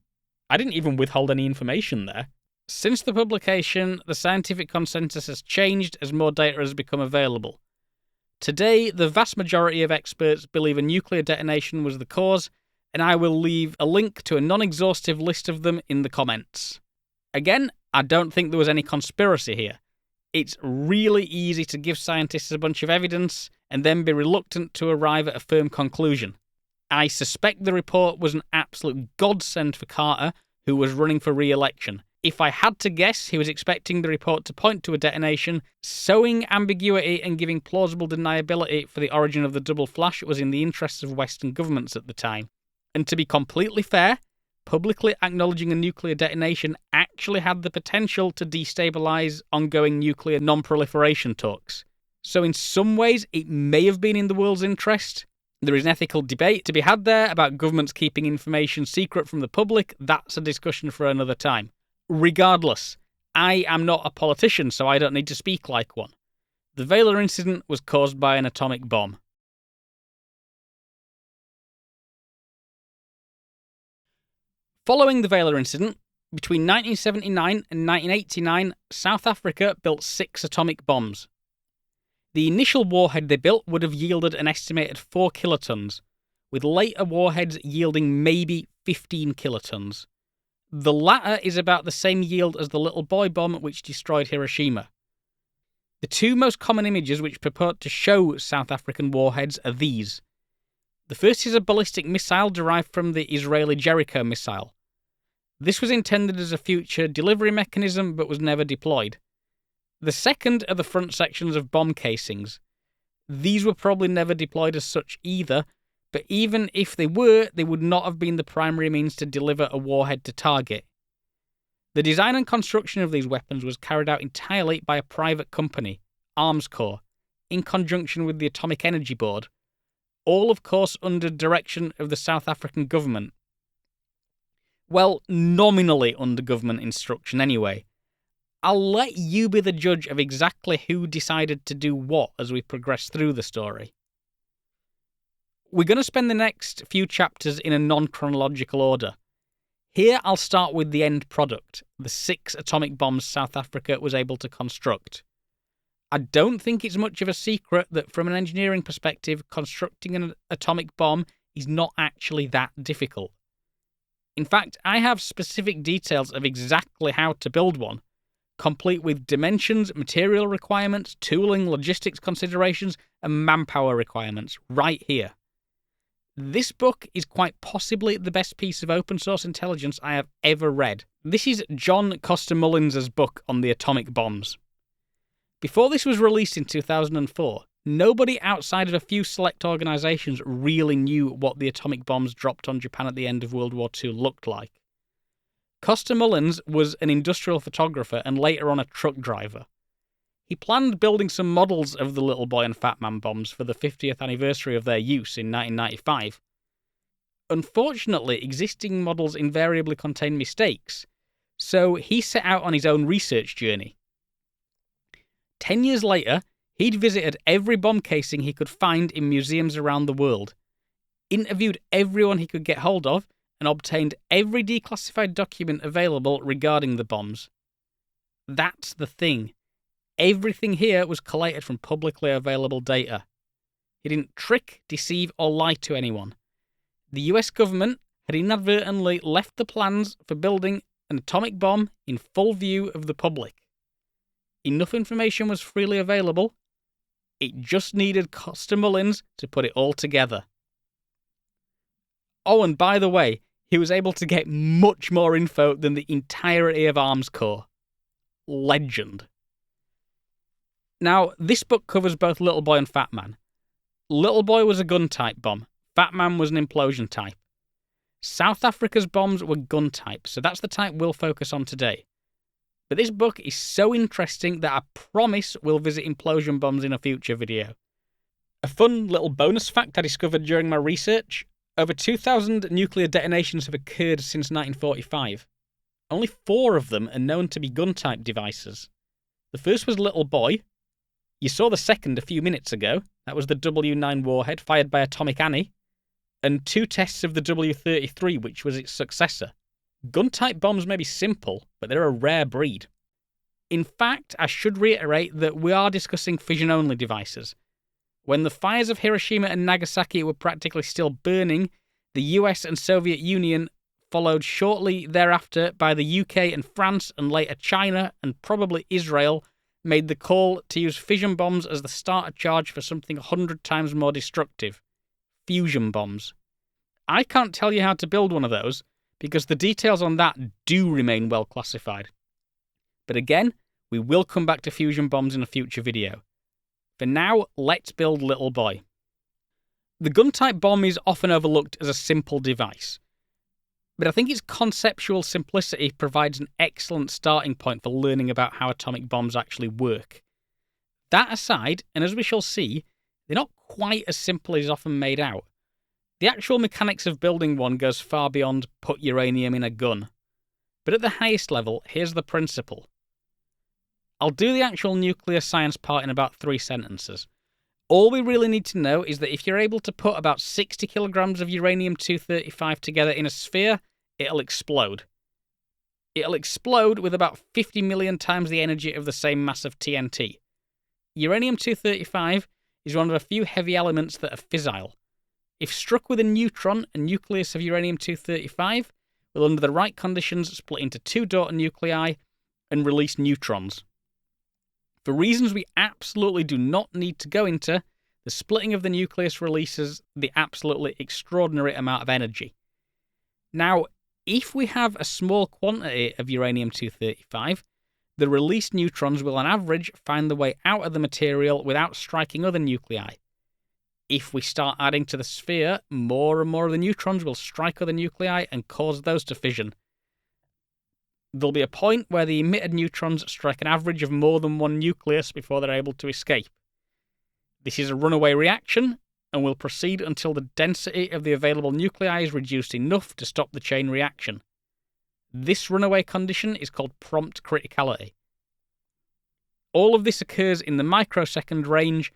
I didn't even withhold any information there. Since the publication, the scientific consensus has changed as more data has become available. Today, the vast majority of experts believe a nuclear detonation was the cause, and I will leave a link to a non-exhaustive list of them in the comments. Again, I don't think there was any conspiracy here. It's really easy to give scientists a bunch of evidence and then be reluctant to arrive at a firm conclusion. I suspect the report was an absolute godsend for Carter, who was running for re-election. If I had to guess, he was expecting the report to point to a detonation. Sowing ambiguity and giving plausible deniability for the origin of the double flash was in the interests of Western governments at the time. And to be completely fair, publicly acknowledging a nuclear detonation actually had the potential to destabilize ongoing nuclear non-proliferation talks. So in some ways, it may have been in the world's interest. There is an ethical debate to be had there about governments keeping information secret from the public. That's a discussion for another time. Regardless, I am not a politician, so I don't need to speak like one. The Vela incident was caused by an atomic bomb. Following the Vela incident, between 1979 and 1989, South Africa built 6 atomic bombs. The initial warhead they built would have yielded an estimated 4 kilotons, with later warheads yielding maybe 15 kilotons. The latter is about the same yield as the little boy bomb which destroyed Hiroshima. The two most common images which purport to show South African warheads are these. The first is a ballistic missile derived from the Israeli Jericho missile. This was intended as a future delivery mechanism but was never deployed. The second are the front sections of bomb casings. These were probably never deployed as such either, but even if they were, they would not have been the primary means to deliver a warhead to target. The design and construction of these weapons was carried out entirely by a private company, Arms Corps, in conjunction with the Atomic Energy Board, all of course under direction of the South African government. Well, nominally under government instruction anyway. I'll let you be the judge of exactly who decided to do what as we progress through the story. We're going to spend the next few chapters in a non-chronological order. Here I'll start with the end product, the 6 atomic bombs South Africa was able to construct. I don't think it's much of a secret that from an engineering perspective, constructing an atomic bomb is not actually that difficult. In fact, I have specific details of exactly how to build one, complete with dimensions, material requirements, tooling, logistics considerations, and manpower requirements right here. This book is quite possibly the best piece of open source intelligence I have ever read. This is John Coster-Mullins's book on the atomic bombs. Before this was released in 2004, nobody outside of a few select organisations really knew what the atomic bombs dropped on Japan at the end of World War II looked like. Coster-Mullins was an industrial photographer and later on a truck driver. He planned building some models of the Little Boy and Fat Man bombs for the 50th anniversary of their use in 1995. Unfortunately, existing models invariably contain mistakes, so he set out on his own research journey. 10 years later, he'd visited every bomb casing he could find in museums around the world, interviewed everyone he could get hold of, and obtained every declassified document available regarding the bombs. That's the thing. Everything here was collated from publicly available data. He didn't trick, deceive, or lie to anyone. the US government had inadvertently left the plans for building an atomic bomb in full view of the public. Enough information was freely available. It just needed Costa Mullins to put it all together. Oh, and by the way, he was able to get much more info than the entirety of Arms Corps. Legend. Now, this book covers both Little Boy and Fat Man. Little Boy was a gun-type bomb. Fat Man was an implosion type. South Africa's bombs were gun-type, so that's the type we'll focus on today. But this book is so interesting that I promise we'll visit implosion bombs in a future video. A fun little bonus fact I discovered during my research: over 2,000 nuclear detonations have occurred since 1945. Only 4 of them are known to be gun-type devices. The first was Little Boy. You saw the second a few minutes ago. That was the W9 warhead fired by Atomic Annie. And 2 tests of the W33, which was its successor. Gun-type bombs may be simple, but they're a rare breed. In fact, I should reiterate that we are discussing fission-only devices. When the fires of Hiroshima and Nagasaki were practically still burning, the US and Soviet Union, followed shortly thereafter by the UK and France, and later China and probably Israel, made the call to use fission bombs as the starter charge for something 100 times more destructive: fusion bombs. I can't tell you how to build one of those, because the details on that do remain well classified. But again, we will come back to fusion bombs in a future video. For now, let's build Little Boy. The gun-type bomb is often overlooked as a simple device, but I think its conceptual simplicity provides an excellent starting point for learning about how atomic bombs actually work. That aside, and as we shall see, they're not quite as simple as often made out. The actual mechanics of building one goes far beyond put uranium in a gun. But at the highest level, here's the principle. I'll do the actual nuclear science part in about 3 sentences. All we really need to know is that if you're able to put about 60 kilograms of uranium-235 together in a sphere, it'll explode. It'll explode with about 50 million times the energy of the same mass of TNT. Uranium-235 is one of a few heavy elements that are fissile. If struck with a neutron, a nucleus of uranium-235 will, under the right conditions, split into 2 daughter nuclei and release neutrons. For reasons we absolutely do not need to go into, the splitting of the nucleus releases the absolutely extraordinary amount of energy. Now, if we have a small quantity of uranium-235, the released neutrons will on average find their way out of the material without striking other nuclei. If we start adding to the sphere, more and more of the neutrons will strike other nuclei and cause those to fission. There'll be a point where the emitted neutrons strike an average of more than one nucleus before they're able to escape. This is a runaway reaction, and will proceed until the density of the available nuclei is reduced enough to stop the chain reaction. This runaway condition is called prompt criticality. All of this occurs in the microsecond range,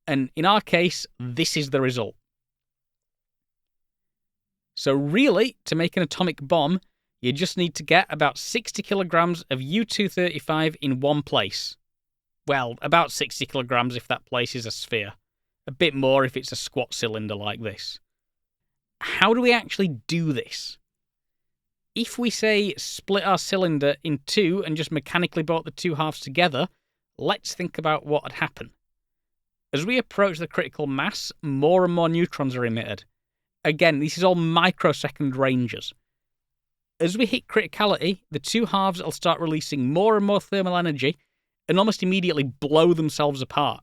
and in our case, this is the result. So really, to make an atomic bomb, you just need to get about 60 kilograms of U-235 in one place. Well, about 60 kilograms if that place is a sphere. A bit more if it's a squat cylinder like this. How do we actually do this? If we say split our cylinder in 2 and just mechanically brought the 2 halves together, let's think about what would happen. As we approach the critical mass, more and more neutrons are emitted. Again, this is all microsecond ranges. As we hit criticality, the 2 halves will start releasing more and more thermal energy and almost immediately blow themselves apart.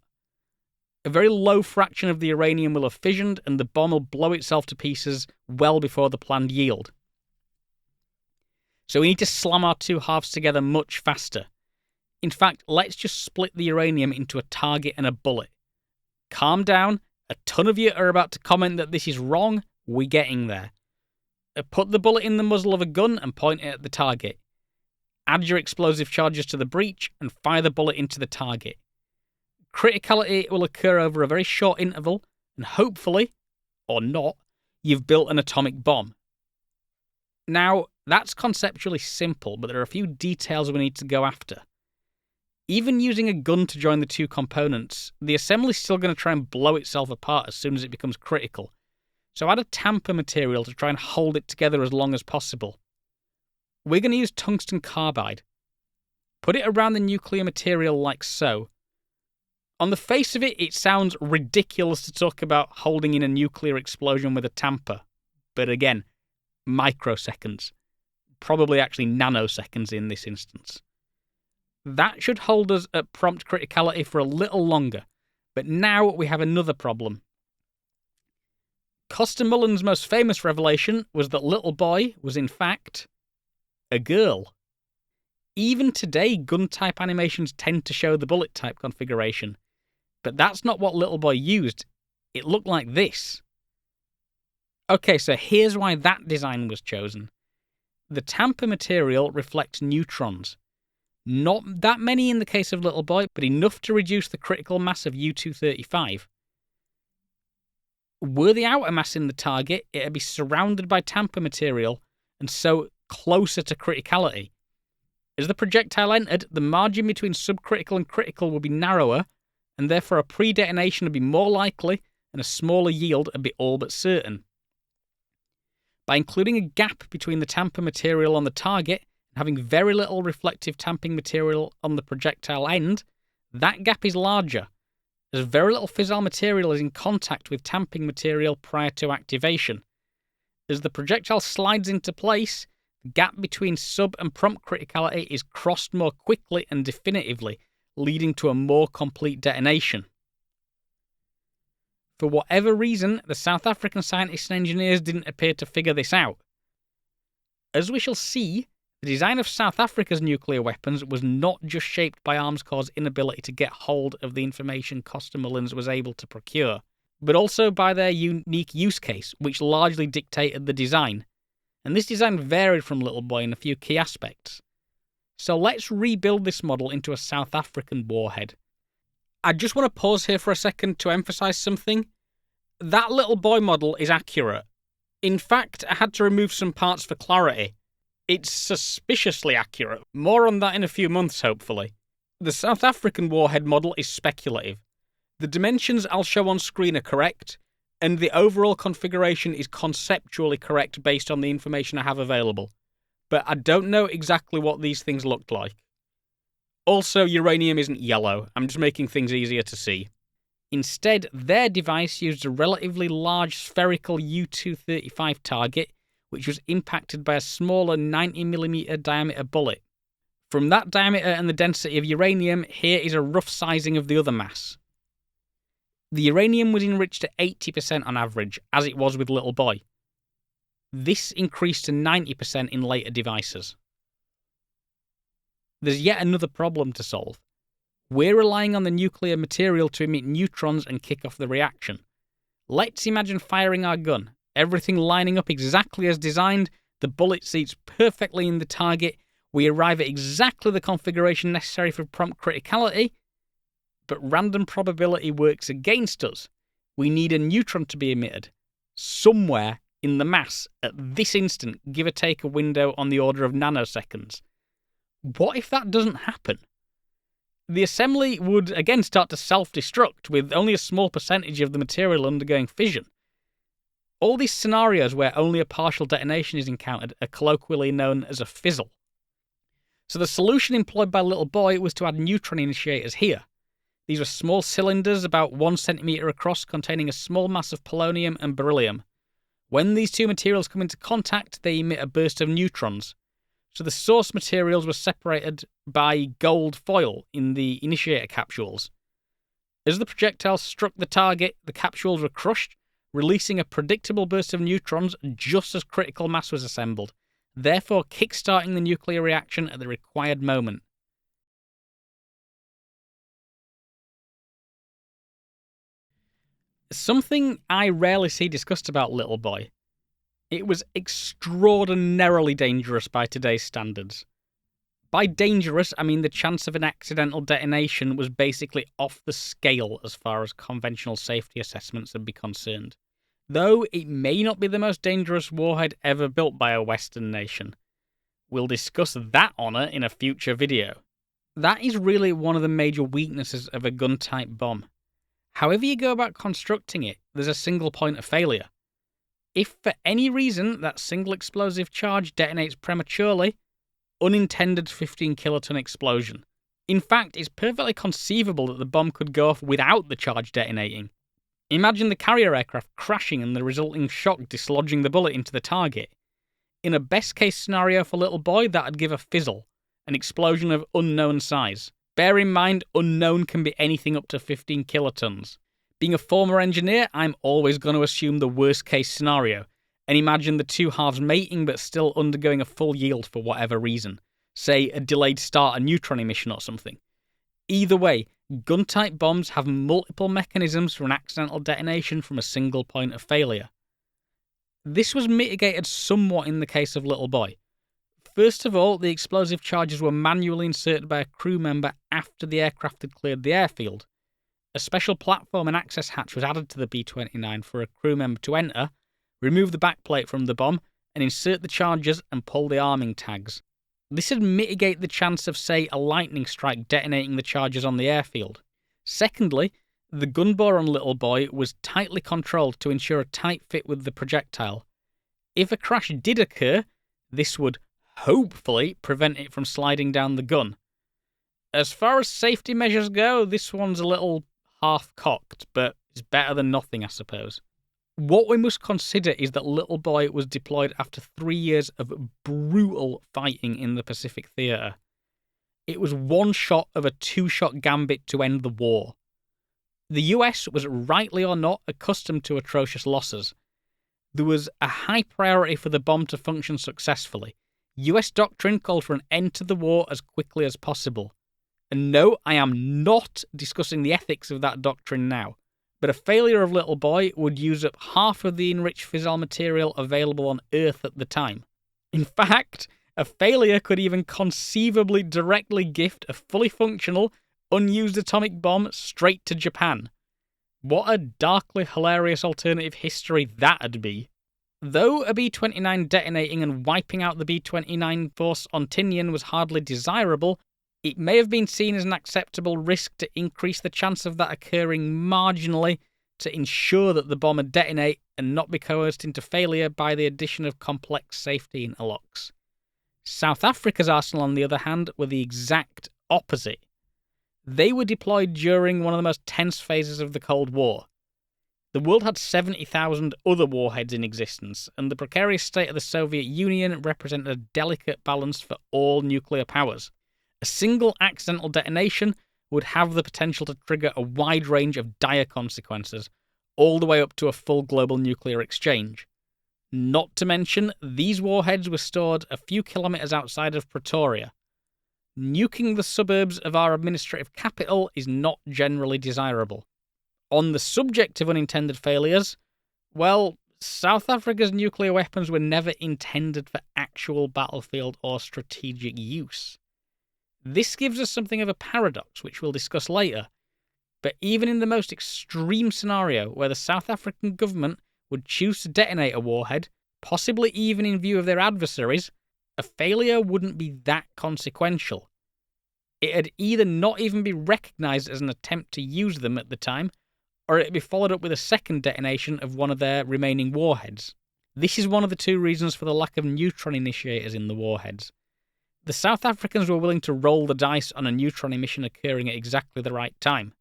A very low fraction of the uranium will have fissioned and the bomb will blow itself to pieces well before the planned yield. So we need to slam our 2 halves together much faster. In fact, let's just split the uranium into a target and a bullet. Calm down, a ton of you are about to comment that this is wrong, we're getting there. Put the bullet in the muzzle of a gun and point it at the target. Add your explosive charges to the breech and fire the bullet into the target. Criticality will occur over a very short interval, and hopefully, or not, you've built an atomic bomb. Now, that's conceptually simple, but there are a few details we need to go after. Even using a gun to join the 2 components, the assembly is still going to try and blow itself apart as soon as it becomes critical. so add a tamper material to try and hold it together as long as possible. We're going to use tungsten carbide. Put it around the nuclear material like so. On the face of it, it sounds ridiculous to talk about holding in a nuclear explosion with a tamper. But again, microseconds. Probably actually nanoseconds in this instance. That should hold us at prompt criticality for a little longer. But now we have another problem. Coster Mullen's most famous revelation was that Little Boy was in fact a girl. Even today, gun type animations tend to show the bullet type configuration. But that's not what Little Boy used. It looked like this. Okay, so here's why that design was chosen. The tamper material reflects neutrons. Not that many in the case of Little Boy, but enough to reduce the critical mass of U-235. Were the outer mass in the target, it would be surrounded by tamper material, and so closer to criticality. As the projectile entered, the margin between subcritical and critical would be narrower, and therefore a pre-detonation would be more likely, and a smaller yield would be all but certain. By including a gap between the tamper material on the target and having very little reflective tamping material on the projectile end, that gap is larger, as very little fissile material is in contact with tamping material prior to activation. As the projectile slides into place, the gap between sub and prompt criticality is crossed more quickly and definitively, leading to a more complete detonation. For whatever reason, the South African scientists and engineers didn't appear to figure this out. As we shall see, the design of South Africa's nuclear weapons was not just shaped by Arms Corps' inability to get hold of the information Coster Mullins was able to procure, but also by their unique use case, which largely dictated the design. And this design varied from Little Boy in a few key aspects. So let's rebuild this model into a South African warhead. I just want to pause here for a second to emphasize something. That Little Boy model is accurate. In fact, I had to remove some parts for clarity. It's suspiciously accurate. More on that in a few months, hopefully. The South African warhead model is speculative. The dimensions I'll show on screen are correct, and the overall configuration is conceptually correct based on the information I have available. But I don't know exactly what these things looked like. Also, uranium isn't yellow. I'm just making things easier to see. Instead, their device used a relatively large spherical U-235 target, which was impacted by a smaller 90mm diameter bullet. From that diameter and the density of uranium, here is a rough sizing of the other mass. The uranium was enriched at 80% on average, as it was with Little Boy. This increased to 90% in later devices. There's yet another problem to solve. We're relying on the nuclear material to emit neutrons and kick off the reaction. Let's imagine firing our gun, everything lining up exactly as designed, the bullet seats perfectly in the target, we arrive at exactly the configuration necessary for prompt criticality, but random probability works against us. We need a neutron to be emitted, somewhere in the mass, at this instant, give or take a window on the order of nanoseconds. What if that doesn't happen? The assembly would again start to self-destruct, with only a small percentage of the material undergoing fission. All these scenarios where only a partial detonation is encountered are colloquially known as a fizzle. So the solution employed by Little Boy was to add neutron initiators here. These were small cylinders about 1 centimeter across containing a small mass of polonium and beryllium. When these two materials come into contact, they emit a burst of neutrons. So the source materials were separated by gold foil in the initiator capsules. As the projectiles struck the target, the capsules were crushed, releasing a predictable burst of neutrons just as critical mass was assembled, therefore kick-starting the nuclear reaction at the required moment. Something I rarely see discussed about Little Boy. It was extraordinarily dangerous by today's standards. By dangerous, I mean the chance of an accidental detonation was basically off the scale as far as conventional safety assessments would be concerned. Though it may not be the most dangerous warhead ever built by a Western nation. We'll discuss that honour in a future video. That is really one of the major weaknesses of a gun-type bomb. However you go about constructing it, there's a single point of failure. If for any reason that single explosive charge detonates prematurely, unintended 15 kiloton explosion. In fact, it's perfectly conceivable that the bomb could go off without the charge detonating. Imagine the carrier aircraft crashing and the resulting shock dislodging the bullet into the target. In a best-case scenario for Little Boy, that'd give a fizzle, an explosion of unknown size. Bear in mind, unknown can be anything up to 15 kilotons. Being a former engineer, I'm always going to assume the worst-case scenario, and imagine the two halves mating but still undergoing a full yield for whatever reason. Say, a delayed start, a neutron emission or something. Either way, gun-type bombs have multiple mechanisms for an accidental detonation from a single point of failure. This was mitigated somewhat in the case of Little Boy. First of all, the explosive charges were manually inserted by a crew member after the aircraft had cleared the airfield. A special platform and access hatch was added to the B-29 for a crew member to enter, remove the backplate from the bomb, and insert the charges and pull the arming tags. This would mitigate the chance of, say, a lightning strike detonating the charges on the airfield. Secondly, the gun bore on Little Boy was tightly controlled to ensure a tight fit with the projectile. If a crash did occur, this would hopefully prevent it from sliding down the gun. As far as safety measures go, this one's a little half-cocked, but it's better than nothing, I suppose. What we must consider is that Little Boy was deployed after 3 years of brutal fighting in the Pacific Theatre. It was one shot of a two-shot gambit to end the war. The US was, rightly or not, accustomed to atrocious losses. There was a high priority for the bomb to function successfully. US doctrine called for an end to the war as quickly as possible. And no, I am not discussing the ethics of that doctrine now. But a failure of Little Boy would use up half of the enriched fissile material available on Earth at the time. In fact, a failure could even conceivably directly gift a fully functional, unused atomic bomb straight to Japan. What a darkly hilarious alternative history that'd be. Though a B-29 detonating and wiping out the B-29 force on Tinian was hardly desirable, it may have been seen as an acceptable risk to increase the chance of that occurring marginally to ensure that the bomb would detonate and not be coerced into failure by the addition of complex safety interlocks. South Africa's arsenal, on the other hand, were the exact opposite. They were deployed during one of the most tense phases of the Cold War. The world had 70,000 other warheads in existence, and the precarious state of the Soviet Union represented a delicate balance for all nuclear powers. A single accidental detonation would have the potential to trigger a wide range of dire consequences, all the way up to a full global nuclear exchange. Not to mention, these warheads were stored a few kilometres outside of Pretoria. Nuking the suburbs of our administrative capital is not generally desirable. On the subject of unintended failures, well, South Africa's nuclear weapons were never intended for actual battlefield or strategic use. This gives us something of a paradox, which we'll discuss later. But even in the most extreme scenario, where the South African government would choose to detonate a warhead, possibly even in view of their adversaries, a failure wouldn't be that consequential. It'd either not even be recognised as an attempt to use them at the time, or it'd be followed up with a second detonation of one of their remaining warheads. This is one of the two reasons for the lack of neutron initiators in the warheads. The South Africans were willing to roll the dice on a neutron emission occurring at exactly the right time.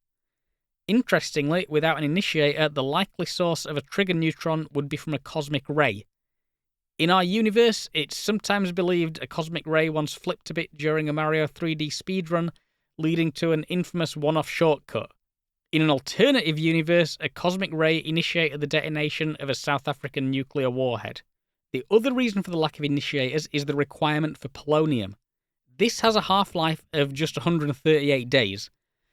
Interestingly, without an initiator, the likely source of a trigger neutron would be from a cosmic ray. In our universe, it's sometimes believed a cosmic ray once flipped a bit during a Mario 3D speedrun, leading to an infamous one-off shortcut. In an alternative universe, a cosmic ray initiated the detonation of a South African nuclear warhead. The other reason for the lack of initiators is the requirement for polonium. This has a half-life of just 138 days,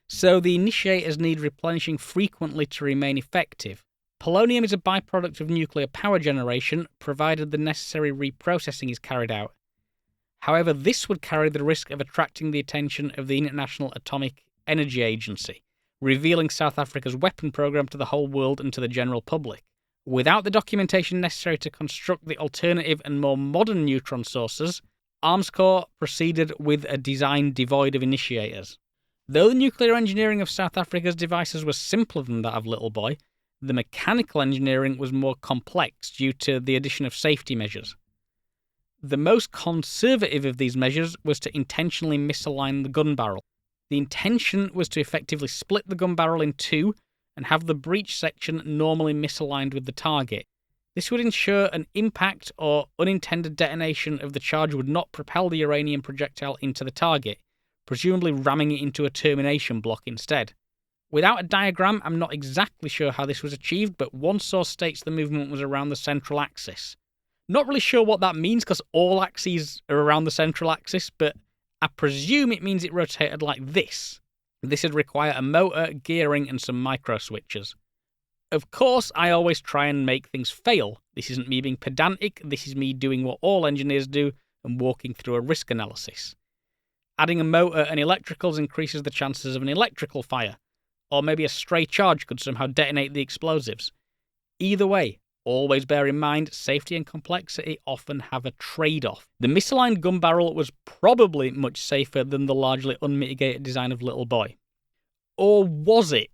so the initiators need replenishing frequently to remain effective. Polonium is a byproduct of nuclear power generation, provided the necessary reprocessing is carried out. However, this would carry the risk of attracting the attention of the International Atomic Energy Agency, revealing South Africa's weapon program to the whole world and to the general public. Without the documentation necessary to construct the alternative and more modern neutron sources, Arms Corps proceeded with a design devoid of initiators. Though the nuclear engineering of South Africa's devices was simpler than that of Little Boy, The mechanical engineering was more complex due to the addition of safety measures. The most conservative of these measures was to intentionally misalign the gun barrel. The intention was to effectively split the gun barrel in two and have the breech section normally misaligned with the target. This would ensure an impact or unintended detonation of the charge would not propel the uranium projectile into the target, presumably ramming it into a termination block instead. Without a diagram, I'm not exactly sure how this was achieved, but one source states the movement was around the central axis. Not really sure what that means because all axes are around the central axis, but I presume it means it rotated like this. This would require a motor, gearing, and some micro switches. Of course, I always try and make things fail. This isn't me being pedantic, this is me doing what all engineers do and walking through a risk analysis. Adding a motor and electricals increases the chances of an electrical fire, or maybe a stray charge could somehow detonate the explosives. Either way, always bear in mind, safety and complexity often have a trade-off. The misaligned gun barrel was probably much safer than the largely unmitigated design of Little Boy. Or was it?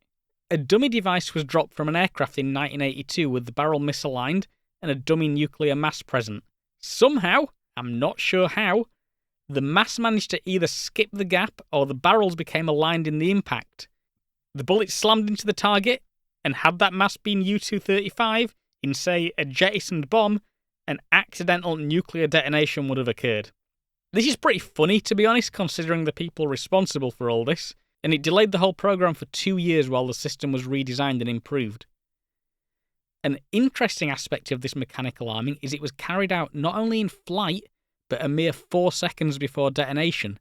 A dummy device was dropped from an aircraft in 1982 with the barrel misaligned and a dummy nuclear mass present. Somehow, I'm not sure how, the mass managed to either skip the gap or the barrels became aligned in the impact. The bullet slammed into the target, and had that mass been U-235, in, say, a jettisoned bomb, an accidental nuclear detonation would have occurred. This is pretty funny, to be honest, considering the people responsible for all this, and it delayed the whole program for 2 years while the system was redesigned and improved. An interesting aspect of this mechanical arming is it was carried out not only in flight, but a mere 4 seconds before detonation.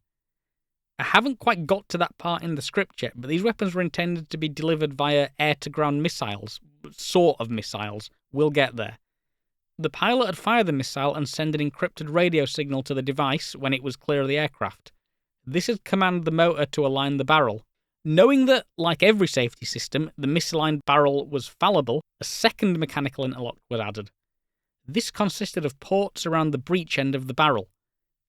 I haven't quite got to that part in the script yet, but these weapons were intended to be delivered via air-to-ground missiles, sort of missiles. We'll get there. The pilot had fired the missile and send an encrypted radio signal to the device when it was clear of the aircraft. This had commanded the motor to align the barrel. Knowing that, like every safety system, the misaligned barrel was fallible, a second mechanical interlock was added. This consisted of ports around the breech end of the barrel.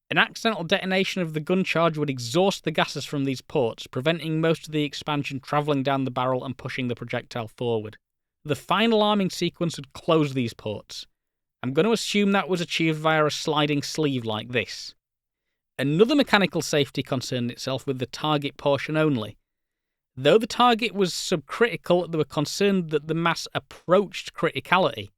An accidental detonation of the gun charge would exhaust the gases from these ports, preventing most of the expansion travelling down the barrel and pushing the projectile forward. The final arming sequence would close these ports. I'm going to assume that was achieved via a sliding sleeve like this. Another mechanical safety concerned itself with the target portion only. Though the target was subcritical, they were concerned that the mass approached criticality.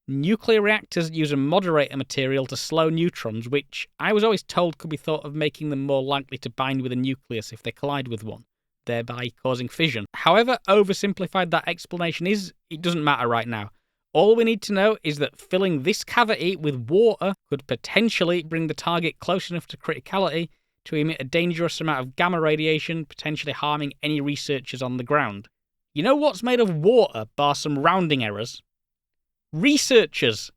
Nuclear reactors use a moderator material to slow neutrons, which I was always told could be thought of making them more likely to bind with a nucleus if they collide with one, thereby causing fission. However oversimplified that explanation is, it doesn't matter right now. All we need to know is that filling this cavity with water could potentially bring the target close enough to criticality to emit a dangerous amount of gamma radiation, potentially harming any researchers on the ground. You know what's made of water, bar some rounding errors? Researchers!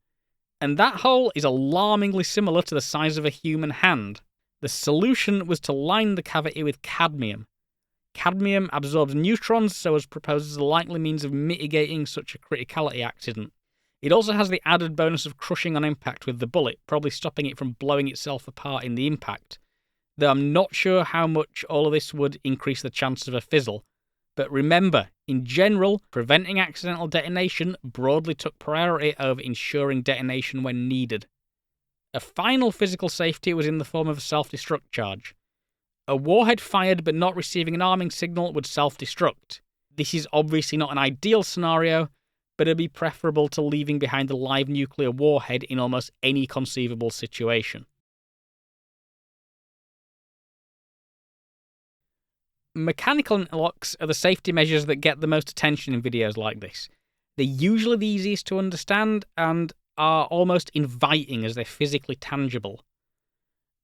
And that hole is alarmingly similar to the size of a human hand. The solution was to line the cavity with cadmium. Cadmium absorbs neutrons, so as proposed as a likely means of mitigating such a criticality accident. It also has the added bonus of crushing on impact with the bullet, probably stopping it from blowing itself apart in the impact. Though I'm not sure how much all of this would increase the chance of a fizzle. But remember, in general, preventing accidental detonation broadly took priority over ensuring detonation when needed. A final physical safety was in the form of a self-destruct charge. A warhead fired but not receiving an arming signal would self-destruct. This is obviously not an ideal scenario, but it'd be preferable to leaving behind a live nuclear warhead in almost any conceivable situation. Mechanical interlocks are the safety measures that get the most attention in videos like this. They're usually the easiest to understand and are almost inviting as they're physically tangible.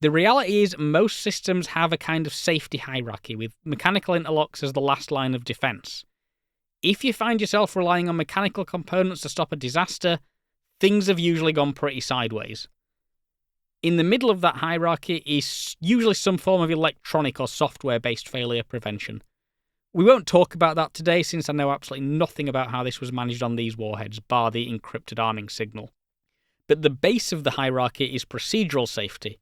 The reality is most systems have a kind of safety hierarchy, with mechanical interlocks as the last line of defense. If you find yourself relying on mechanical components to stop a disaster, things have usually gone pretty sideways. In the middle of that hierarchy is usually some form of electronic or software-based failure prevention. We won't talk about that today since I know absolutely nothing about how this was managed on these warheads, bar the encrypted arming signal. But the base of the hierarchy is procedural safety.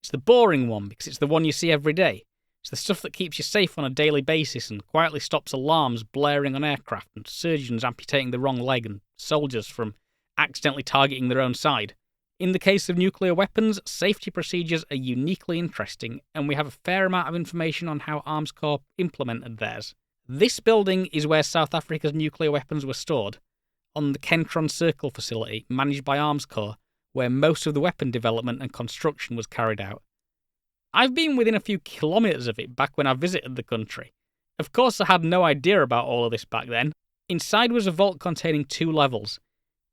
It's the boring one because it's the one you see every day. It's the stuff that keeps you safe on a daily basis and quietly stops alarms blaring on aircraft and surgeons amputating the wrong leg and soldiers from accidentally targeting their own side. In the case of nuclear weapons, safety procedures are uniquely interesting, and we have a fair amount of information on how Arms Corps implemented theirs. This building is where South Africa's nuclear weapons were stored, on the Kentron Circle facility managed by Arms Corps, where most of the weapon development and construction was carried out. I've been within a few kilometres of it back when I visited the country. Of course, I had no idea about all of this back then. Inside was a vault containing 2 levels.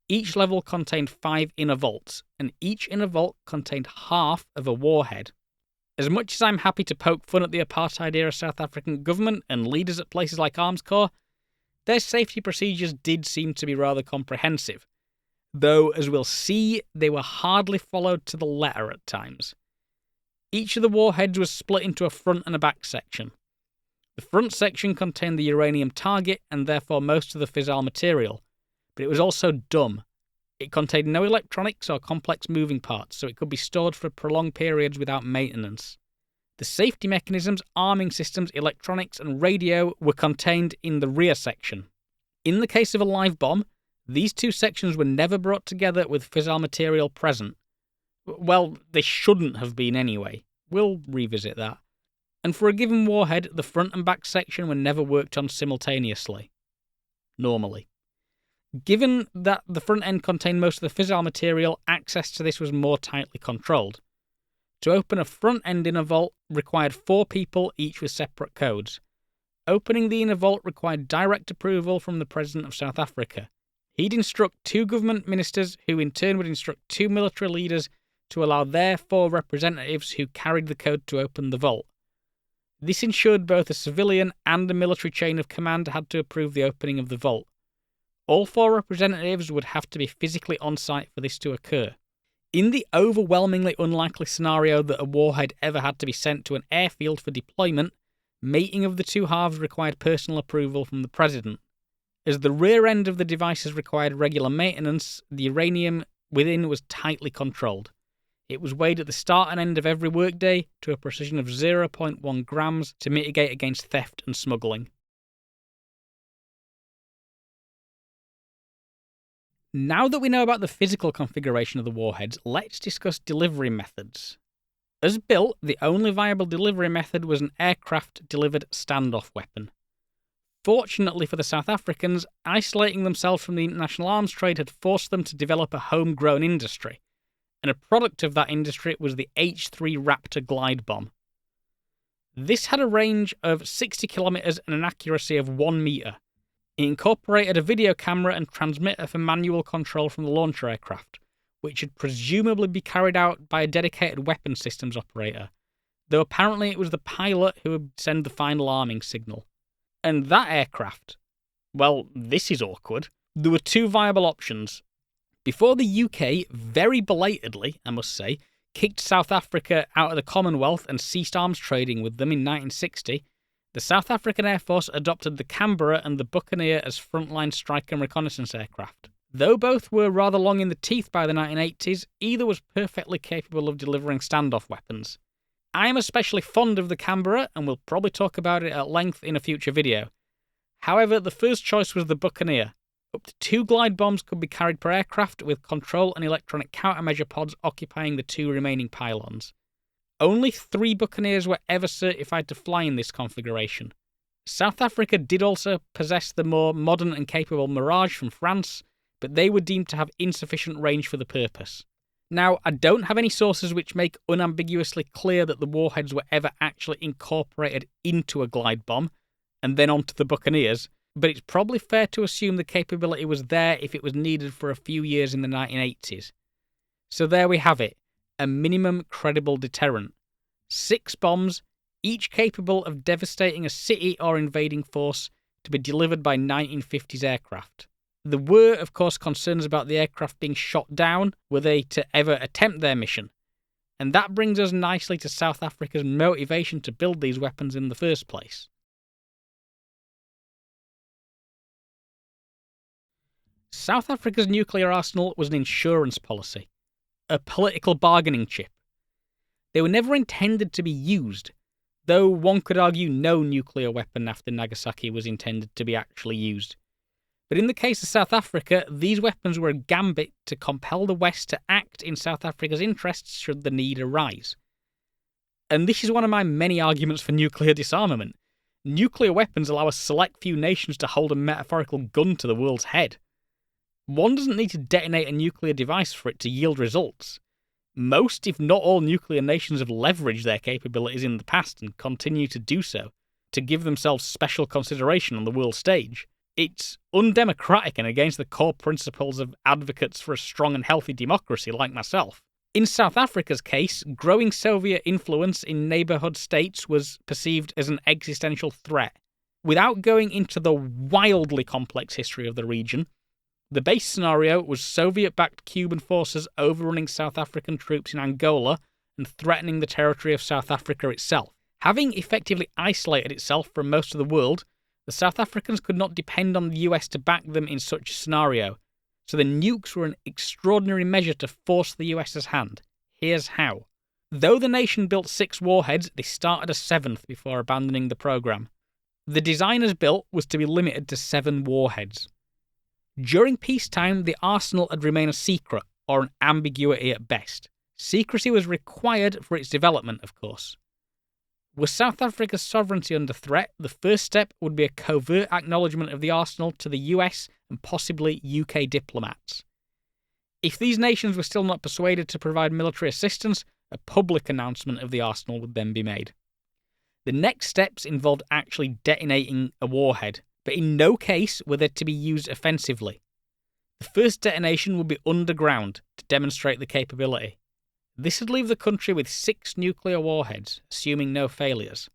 Each level contained 5 inner vaults, and each inner vault contained half of a warhead. As much as I'm happy to poke fun at the apartheid-era South African government and leaders at places like Arms Corps, their safety procedures did seem to be rather comprehensive, though, as we'll see, they were hardly followed to the letter at times. Each of the warheads was split into a front and a back section. The front section contained the uranium target and therefore most of the fissile material, but it was also dumb. It contained no electronics or complex moving parts, so it could be stored for prolonged periods without maintenance. The safety mechanisms, arming systems, electronics, and radio were contained in the rear section. In the case of a live bomb, these 2 sections were never brought together with fissile material present. Well, they shouldn't have been anyway. We'll revisit that. And for a given warhead, the front and back section were never worked on simultaneously. Normally. Given that the front end contained most of the fissile material, access to this was more tightly controlled. To open a front end inner vault required 4 people, each with separate codes. Opening the inner vault required direct approval from the President of South Africa. He'd instruct 2 government ministers, who in turn would instruct 2 military leaders to allow their 4 representatives who carried the code to open the vault. This ensured both a civilian and a military chain of command had to approve the opening of the vault. All 4 representatives would have to be physically on site for this to occur. In the overwhelmingly unlikely scenario that a warhead ever had to be sent to an airfield for deployment, mating of the 2 halves required personal approval from the President. As the rear end of the devices required regular maintenance, the uranium within was tightly controlled. It was weighed at the start and end of every workday to a precision of 0.1 grams to mitigate against theft and smuggling. Now that we know about the physical configuration of the warheads, let's discuss delivery methods. As built, the only viable delivery method was an aircraft-delivered standoff weapon. Fortunately for the South Africans, isolating themselves from the international arms trade had forced them to develop a homegrown industry, and a product of that industry was the H-3 Raptor glide bomb. This had a range of 60 kilometers and an accuracy of 1 meter. It incorporated a video camera and transmitter for manual control from the launcher aircraft, which would presumably be carried out by a dedicated weapons systems operator, though apparently it was the pilot who would send the final arming signal. And that aircraft, well, this is awkward. There were 2 viable options. Before the UK, very belatedly, I must say, kicked South Africa out of the Commonwealth and ceased arms trading with them in 1960, the South African Air Force adopted the Canberra and the Buccaneer as frontline strike and reconnaissance aircraft. Though both were rather long in the teeth by the 1980s, either was perfectly capable of delivering standoff weapons. I am especially fond of the Canberra, and we'll probably talk about it at length in a future video. However, the first choice was the Buccaneer. Up to 2 glide bombs could be carried per aircraft, with control and electronic countermeasure pods occupying the 2 remaining pylons. Only 3 Buccaneers were ever certified to fly in this configuration. South Africa did also possess the more modern and capable Mirage from France, but they were deemed to have insufficient range for the purpose. Now, I don't have any sources which make unambiguously clear that the warheads were ever actually incorporated into a glide bomb, and then onto the Buccaneers, but it's probably fair to assume the capability was there if it was needed for a few years in the 1980s. So there we have it. A minimum credible deterrent. 6 bombs, each capable of devastating a city or invading force, to be delivered by 1950s aircraft. There were, of course, concerns about the aircraft being shot down were they to ever attempt their mission. And that brings us nicely to South Africa's motivation to build these weapons in the first place. South Africa's nuclear arsenal was an insurance policy, a political bargaining chip. They were never intended to be used, though one could argue no nuclear weapon after Nagasaki was intended to be actually used. But in the case of South Africa, these weapons were a gambit to compel the West to act in South Africa's interests should the need arise. And this is one of my many arguments for nuclear disarmament. Nuclear weapons allow a select few nations to hold a metaphorical gun to the world's head. One doesn't need to detonate a nuclear device for it to yield results. Most, if not all, nuclear nations have leveraged their capabilities in the past and continue to do so, to give themselves special consideration on the world stage. It's undemocratic and against the core principles of advocates for a strong and healthy democracy like myself. In South Africa's case, growing Soviet influence in neighbourhood states was perceived as an existential threat. Without going into the wildly complex history of the region, the base scenario was Soviet-backed Cuban forces overrunning South African troops in Angola and threatening the territory of South Africa itself. Having effectively isolated itself from most of the world, the South Africans could not depend on the US to back them in such a scenario, so the nukes were an extraordinary measure to force the US's hand. Here's how. Though the nation built 6 warheads, they started a 7th before abandoning the program. The design as built was to be limited to 7 warheads. During peacetime, the arsenal had remained a secret, or an ambiguity at best. Secrecy was required for its development, of course. With South Africa's sovereignty under threat, the first step would be a covert acknowledgement of the arsenal to the US and possibly UK diplomats. If these nations were still not persuaded to provide military assistance, a public announcement of the arsenal would then be made. The next steps involved actually detonating a warhead, but in no case were they to be used offensively. The first detonation would be underground to demonstrate the capability. This would leave the country with 6 nuclear warheads, assuming no failures.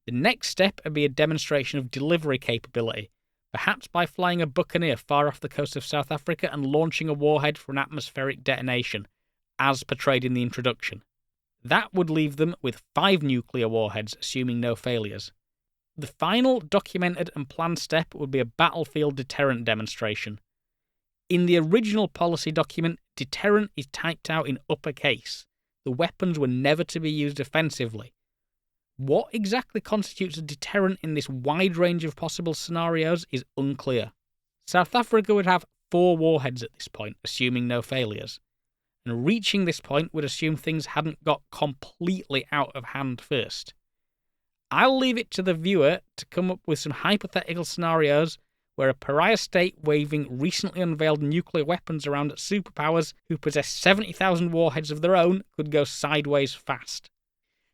The next step would be a demonstration of delivery capability, perhaps by flying a Buccaneer far off the coast of South Africa and launching a warhead for an atmospheric detonation, as portrayed in the introduction. That would leave them with 5 nuclear warheads, assuming no failures. The final documented and planned step would be a battlefield deterrent demonstration. In the original policy document, deterrent is typed out in uppercase. The weapons were never to be used offensively. What exactly constitutes a deterrent in this wide range of possible scenarios is unclear. South Africa would have 4 warheads at this point, assuming no failures. And reaching this point would assume things hadn't got completely out of hand first. I'll leave it to the viewer to come up with some hypothetical scenarios where a pariah state waving recently unveiled nuclear weapons around at superpowers who possess 70,000 warheads of their own could go sideways fast.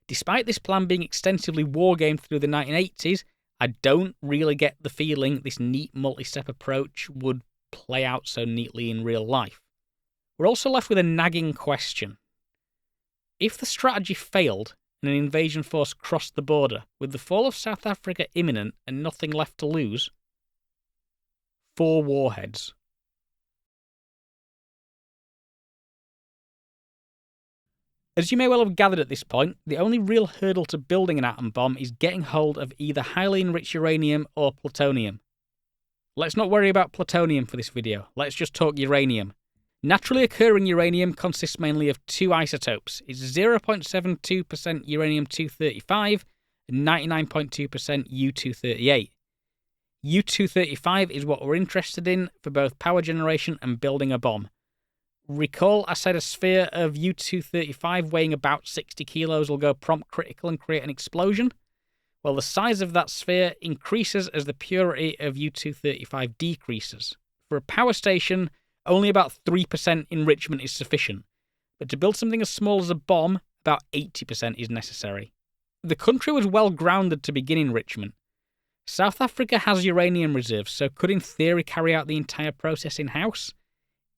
Despite this plan being extensively wargamed through the 1980s, I don't really get the feeling this neat multi-step approach would play out so neatly in real life. We're also left with a nagging question. If the strategy failed and an invasion force crossed the border, with the fall of South Africa imminent and nothing left to lose, 4 warheads. As you may well have gathered at this point, the only real hurdle to building an atom bomb is getting hold of either highly enriched uranium or plutonium. Let's not worry about plutonium for this video, let's just talk uranium. Naturally occurring uranium consists mainly of 2 isotopes. It's 0.72% uranium-235 and 99.2% U-238. U-235 is what we're interested in for both power generation and building a bomb. Recall I said a sphere of U-235 weighing about 60 kilos will go prompt critical and create an explosion? Well, the size of that sphere increases as the purity of U-235 decreases. For a power station, only about 3% enrichment is sufficient, but to build something as small as a bomb, about 80% is necessary. The country was well grounded to begin enrichment. South Africa has uranium reserves, so could in theory carry out the entire process in-house.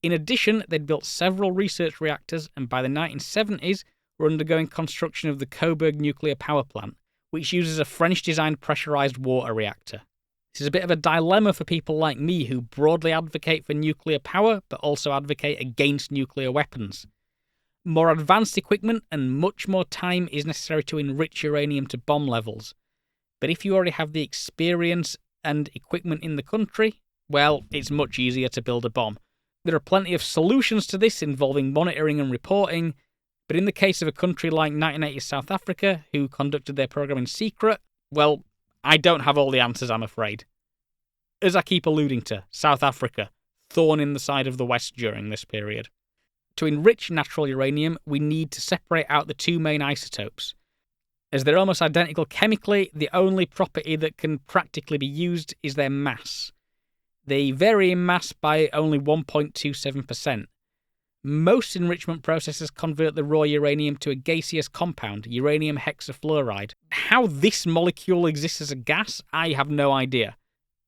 In addition, they'd built several research reactors, and by the 1970s were undergoing construction of the Coburg nuclear power plant, which uses a French-designed pressurized water reactor. This is a bit of a dilemma for people like me who broadly advocate for nuclear power, but also advocate against nuclear weapons. More advanced equipment and much more time is necessary to enrich uranium to bomb levels. But if you already have the experience and equipment in the country, well, it's much easier to build a bomb. There are plenty of solutions to this involving monitoring and reporting, But in the case of a country like 1980s South Africa, who conducted their program in secret, well, I don't have all the answers, I'm afraid. As I keep alluding to, South Africa, thorn in the side of the West during this period. To enrich natural uranium, we need to separate out the two main isotopes. As they're almost identical chemically, the only property that can practically be used is their mass. They vary in mass by only 1.27%. Most enrichment processes convert the raw uranium to a gaseous compound, uranium hexafluoride. How this molecule exists as a gas, I have no idea.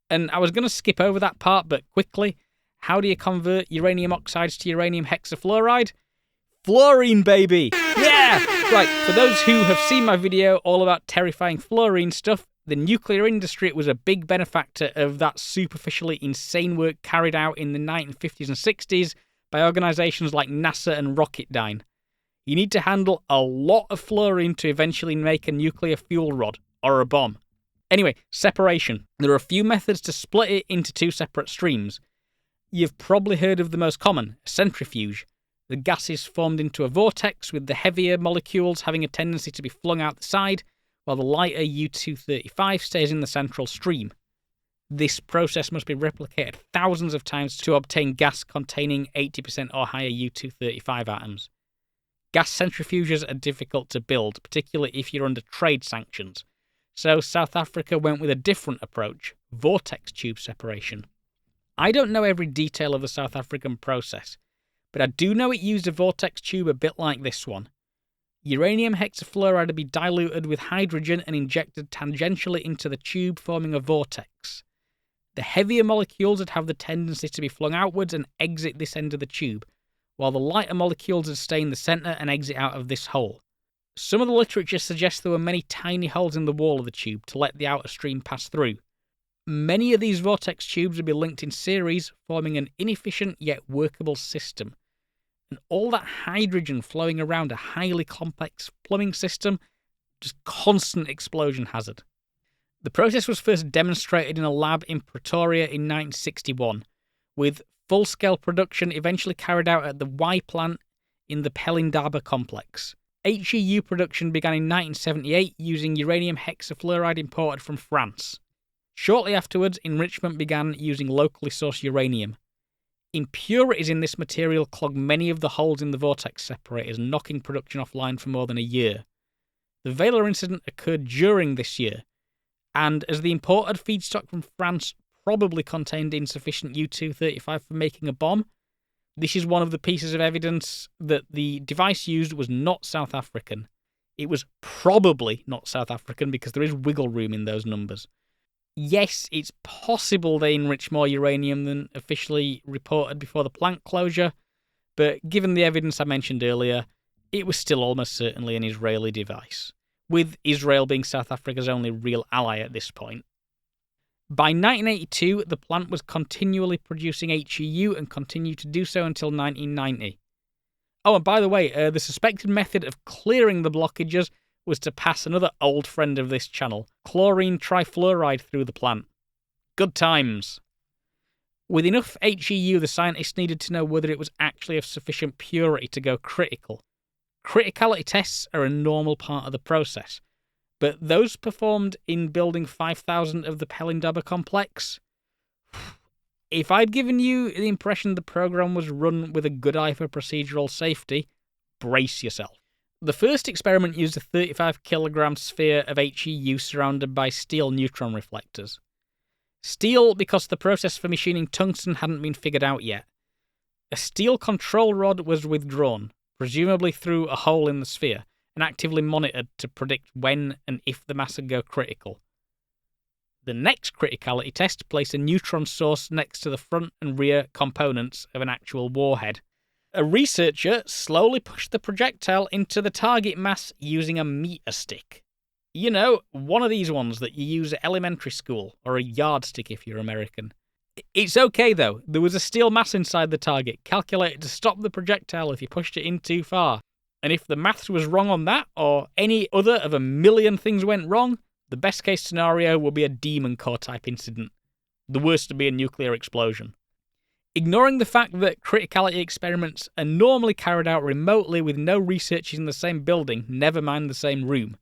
And I was going to skip over that part, but quickly, how do you convert uranium oxides to uranium hexafluoride? Fluorine, baby! Yeah! Right, for those who have seen my video all about terrifying fluorine stuff, the nuclear industry was a big benefactor of that superficially insane work carried out in the 1950s and 60s by organisations like NASA and Rocketdyne. You need to handle a lot of fluorine to eventually make a nuclear fuel rod, or a bomb. Anyway, separation. There are a few methods to split it into two separate streams. You've probably heard of the most common, a centrifuge. The gas is formed into a vortex with the heavier molecules having a tendency to be flung out the side, while the lighter U-235 stays in the central stream. This process must be replicated thousands of times to obtain gas containing 80% or higher U-235 atoms. Gas centrifuges are difficult to build, particularly if you're under trade sanctions. So South Africa went with a different approach, vortex tube separation. I don't know every detail of the South African process, but I do know it used a vortex tube a bit like this one. Uranium hexafluoride would be diluted with hydrogen and injected tangentially into the tube, forming a vortex. The heavier molecules would have the tendency to be flung outwards and exit this end of the tube, while the lighter molecules would stay in the centre and exit out of this hole. Some of the literature suggests there were many tiny holes in the wall of the tube to let the outer stream pass through. Many of these vortex tubes would be linked in series, forming an inefficient yet workable system. And all that hydrogen flowing around a highly complex plumbing system, just constant explosion hazard. The process was first demonstrated in a lab in Pretoria in 1961, with full-scale production eventually carried out at the Y plant in the Pelindaba complex. HEU production began in 1978 using uranium hexafluoride imported from France. Shortly afterwards, enrichment began using locally sourced uranium. Impurities in this material clogged many of the holes in the vortex separators, knocking production offline for more than a year. The Vela incident occurred during this year, and as the imported feedstock from France probably contained insufficient U-235 for making a bomb, this is one of the pieces of evidence that the device used was not South African. It was probably not South African because there is wiggle room in those numbers. Yes, it's possible they enriched more uranium than officially reported before the plant closure, but given the evidence I mentioned earlier, it was still almost certainly an Israeli device, with Israel being South Africa's only real ally at this point. By 1982, the plant was continually producing HEU and continued to do so until 1990. Oh, and by the way, the suspected method of clearing the blockages was to pass another old friend of this channel, chlorine trifluoride, through the plant. Good times. With enough HEU, the scientists needed to know whether it was actually of sufficient purity to go critical. Criticality tests are a normal part of the process, but those performed in Building 5000 of the Pelindaba complex, if I'd given you the impression the program was run with a good eye for procedural safety, brace yourself. The first experiment used a 35 kilogram sphere of HEU surrounded by steel neutron reflectors. Steel because the process for machining tungsten hadn't been figured out yet. A steel control rod was withdrawn, presumably through a hole in the sphere, and actively monitored to predict when and if the mass would go critical. The next criticality test placed a neutron source next to the front and rear components of an actual warhead. A researcher slowly pushed the projectile into the target mass using a meter stick. You know, one of these ones that you use at elementary school, or a yardstick if you're American. It's okay though, there was a steel mass inside the target, calculated to stop the projectile if you pushed it in too far. And if the maths was wrong on that, or any other of a million things went wrong, the best case scenario would be a demon core type incident. The worst would be a nuclear explosion. Ignoring the fact that criticality experiments are normally carried out remotely with no researchers in the same building, never mind the same room,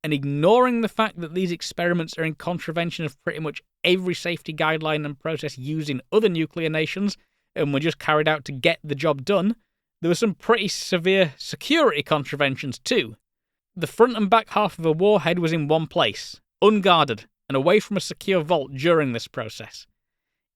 and ignoring the fact that these experiments are in contravention of pretty much every safety guideline and process used in other nuclear nations and were just carried out to get the job done, there were some pretty severe security contraventions too. The front and back half of a warhead was in one place, unguarded, and away from a secure vault during this process.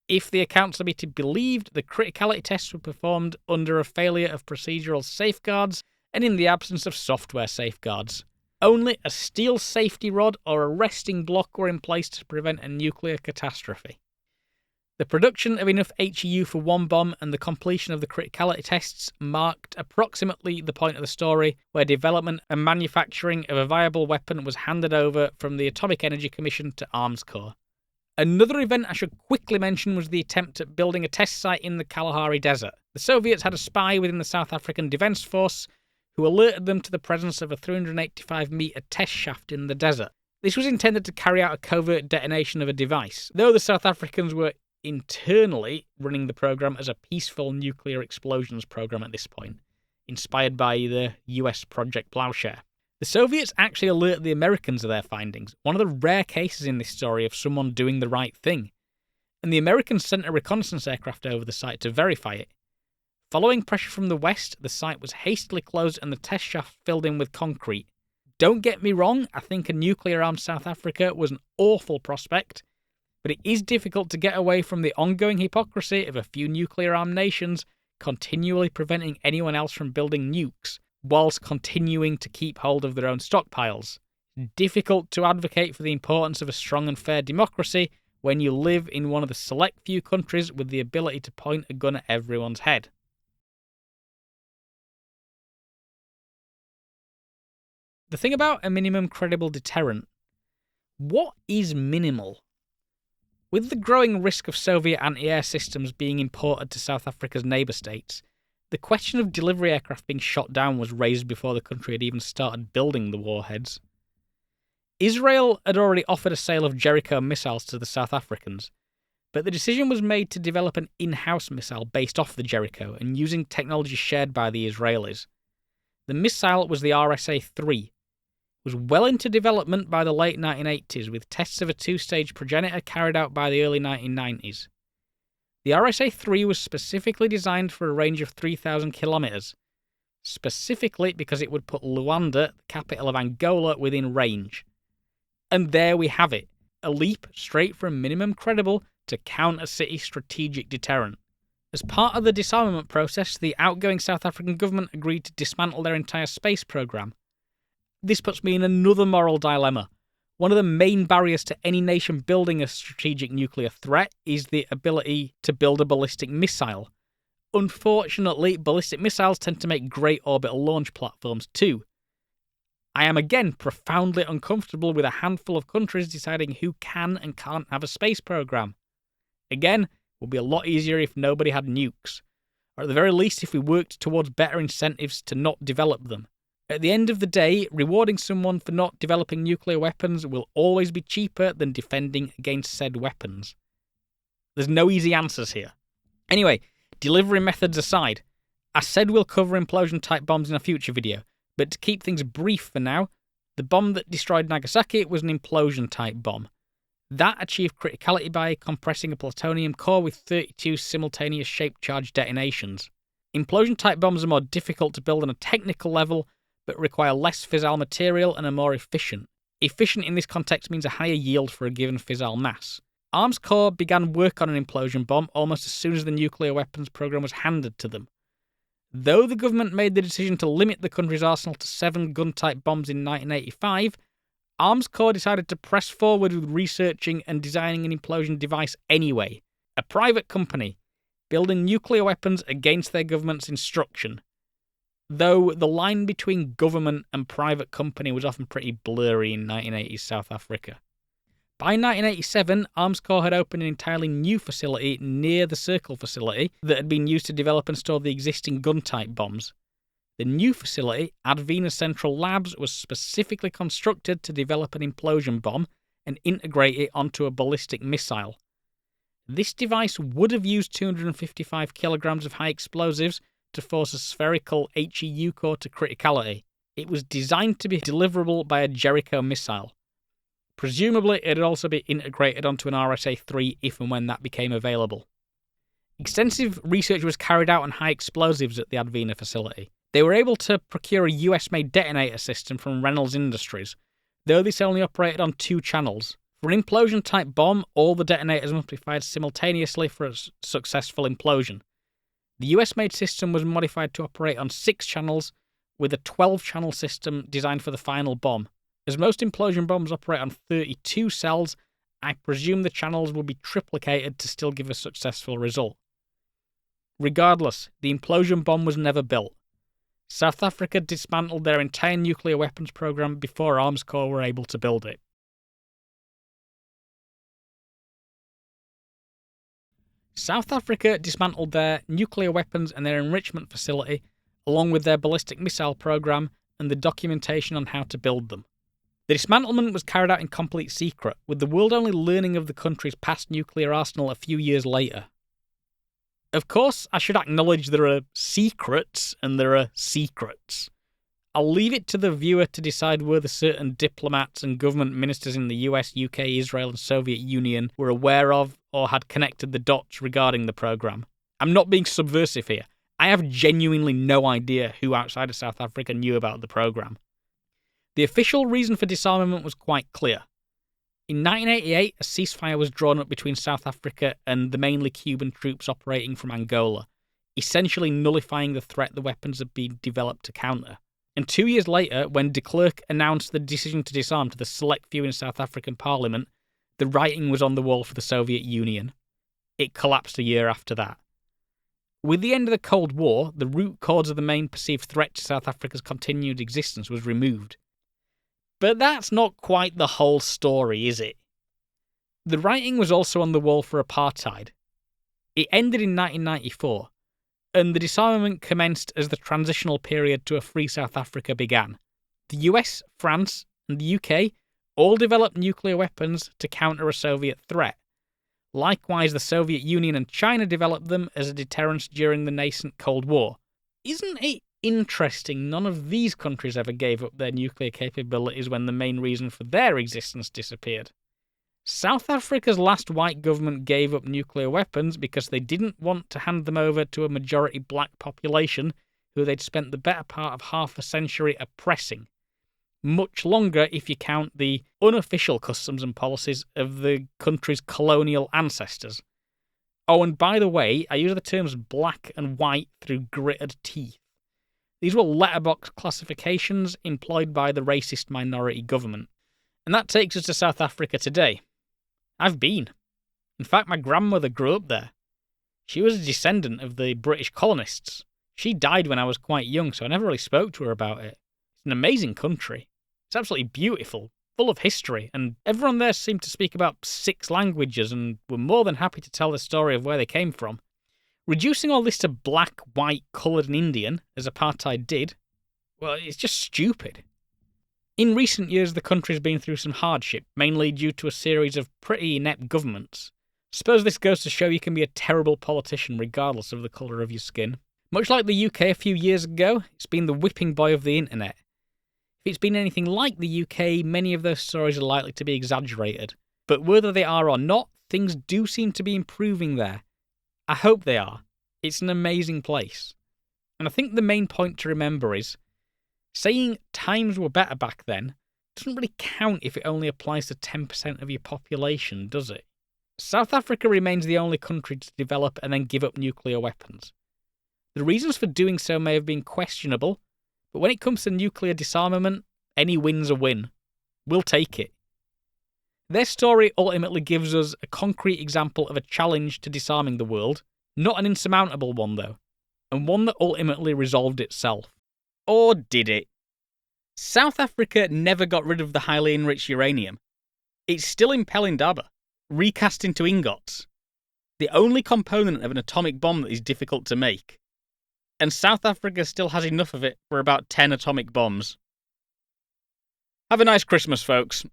If the accounts are to be believed, the criticality tests were performed under a failure of procedural safeguards and in the absence of software safeguards. Only a steel safety rod or a resting block were in place to prevent a nuclear catastrophe. The production of enough HEU for one bomb and the completion of the criticality tests marked approximately the point of the story where development and manufacturing of a viable weapon was handed over from the Atomic Energy Commission to Arms Corps. Another event I should quickly mention was the attempt at building a test site in the Kalahari Desert. The Soviets had a spy within the South African Defence Force who alerted them to the presence of a 385-metre test shaft in the desert. This was intended to carry out a covert detonation of a device, though the South Africans were internally running the program as a peaceful nuclear explosions program at this point, inspired by the US Project Plowshare. The Soviets actually alert the Americans of their findings, one of the rare cases in this story of someone doing the right thing, and the Americans sent a reconnaissance aircraft over the site to verify it. Following pressure from the west, the site was hastily closed and the test shaft filled in with concrete. Don't get me wrong, I think a nuclear-armed South Africa was an awful prospect, but it is difficult to get away from the ongoing hypocrisy of a few nuclear-armed nations continually preventing anyone else from building nukes, whilst continuing to keep hold of their own stockpiles. Difficult to advocate for the importance of a strong and fair democracy when you live in one of the select few countries with the ability to point a gun at everyone's head. The thing about a minimum credible deterrent. What is minimal? With the growing risk of Soviet anti-air systems being imported to South Africa's neighbour states, the question of delivery aircraft being shot down was raised before the country had even started building the warheads. Israel had already offered a sale of Jericho missiles to the South Africans, but the decision was made to develop an in-house missile based off the Jericho and using technology shared by the Israelis. The missile was the RSA-3. Was well into development by the late 1980s, with tests of a two-stage progenitor carried out by the early 1990s. The RSA-3 was specifically designed for a range of 3,000 kilometres, specifically because it would put Luanda, the capital of Angola, within range. And there we have it, a leap straight from minimum credible to counter-city strategic deterrent. As part of the disarmament process, the outgoing South African government agreed to dismantle their entire space programme. This puts me in another moral dilemma. One of the main barriers to any nation building a strategic nuclear threat is the ability to build a ballistic missile. Unfortunately, ballistic missiles tend to make great orbital launch platforms too. I am again profoundly uncomfortable with a handful of countries deciding who can and can't have a space program. Again, it would be a lot easier if nobody had nukes, or at the very least if we worked towards better incentives to not develop them. At the end of the day, rewarding someone for not developing nuclear weapons will always be cheaper than defending against said weapons. There's no easy answers here. Anyway, delivery methods aside, I said we'll cover implosion-type bombs in a future video, but to keep things brief for now, the bomb that destroyed Nagasaki was an implosion-type bomb. That achieved criticality by compressing a plutonium core with 32 simultaneous shape-charge detonations. Implosion-type bombs are more difficult to build on a technical level, but require less fissile material and are more efficient. Efficient in this context means a higher yield for a given fissile mass. Arms Corps began work on an implosion bomb almost as soon as the nuclear weapons program was handed to them. Though the government made the decision to limit the country's arsenal to 7 gun-type bombs in 1985, Arms Corps decided to press forward with researching and designing an implosion device anyway. A private company, building nuclear weapons against their government's instruction. Though the line between government and private company was often pretty blurry in 1980s South Africa. By 1987, Arms Corps had opened an entirely new facility near the Circle facility that had been used to develop and store the existing gun-type bombs. The new facility, Advena Central Labs, was specifically constructed to develop an implosion bomb and integrate it onto a ballistic missile. This device would have used 255 kilograms of high explosives to force a spherical HEU core to criticality. It was designed to be deliverable by a Jericho missile. Presumably, it would also be integrated onto an RSA-3 if and when that became available. Extensive research was carried out on high explosives at the Advena facility. They were able to procure a US-made detonator system from Reynolds Industries, though this only operated on 2 channels. For an implosion-type bomb, all the detonators must be fired simultaneously for a successful implosion. The US-made system was modified to operate on 6 channels, with a 12-channel system designed for the final bomb. As most implosion bombs operate on 32 cells, I presume the channels will be triplicated to still give a successful result. Regardless, the implosion bomb was never built. South Africa dismantled their entire nuclear weapons program before Arms Corps were able to build it. South Africa dismantled their nuclear weapons and their enrichment facility, along with their ballistic missile program and the documentation on how to build them. The dismantlement was carried out in complete secret, with the world only learning of the country's past nuclear arsenal a few years later. Of course, I should acknowledge there are secrets and there are secrets. I'll leave it to the viewer to decide whether certain diplomats and government ministers in the US, UK, Israel and Soviet Union were aware of or had connected the dots regarding the program. I'm not being subversive here. I have genuinely no idea who outside of South Africa knew about the program. The official reason for disarmament was quite clear. In 1988, a ceasefire was drawn up between South Africa and the mainly Cuban troops operating from Angola, essentially nullifying the threat the weapons had been developed to counter. And 2 years later, when de Klerk announced the decision to disarm to the select few in South African Parliament, the writing was on the wall for the Soviet Union. It collapsed a year after that. With the end of the Cold War, the root cause of the main perceived threat to South Africa's continued existence was removed. But that's not quite the whole story, is it? The writing was also on the wall for apartheid. It ended in 1994, and the disarmament commenced as the transitional period to a free South Africa began. The US, France, and the UK all developed nuclear weapons to counter a Soviet threat. Likewise, the Soviet Union and China developed them as a deterrence during the nascent Cold War. Isn't it interesting none of these countries ever gave up their nuclear capabilities when the main reason for their existence disappeared? South Africa's last white government gave up nuclear weapons because they didn't want to hand them over to a majority black population who they'd spent the better part of half a century oppressing. Much longer if you count the unofficial customs and policies of the country's colonial ancestors. Oh, and by the way, I use the terms black and white through gritted teeth. These were letterbox classifications employed by the racist minority government. And that takes us to South Africa today. I've been. In fact, my grandmother grew up there. She was a descendant of the British colonists. She died when I was quite young, so I never really spoke to her about it. It's an amazing country. It's absolutely beautiful, full of history, and everyone there seemed to speak about 6 languages and were more than happy to tell the story of where they came from. Reducing all this to black, white, coloured and Indian, as apartheid did, well, it's just stupid. In recent years, the country's been through some hardship, mainly due to a series of pretty inept governments. Suppose this goes to show you can be a terrible politician regardless of the colour of your skin. Much like the UK a few years ago, it's been the whipping boy of the internet. If it's been anything like the UK, many of those stories are likely to be exaggerated. But whether they are or not, things do seem to be improving there. I hope they are. It's an amazing place. And I think the main point to remember is, saying times were better back then doesn't really count if it only applies to 10% of your population, does it? South Africa remains the only country to develop and then give up nuclear weapons. The reasons for doing so may have been questionable, but when it comes to nuclear disarmament, any win's a win. We'll take it. Their story ultimately gives us a concrete example of a challenge to disarming the world, not an insurmountable one though, and one that ultimately resolved itself. Or did it? South Africa never got rid of the highly enriched uranium. It's still in Pelindaba, recast into ingots, the only component of an atomic bomb that is difficult to make. And South Africa still has enough of it for about 10 atomic bombs. Have a nice Christmas, folks.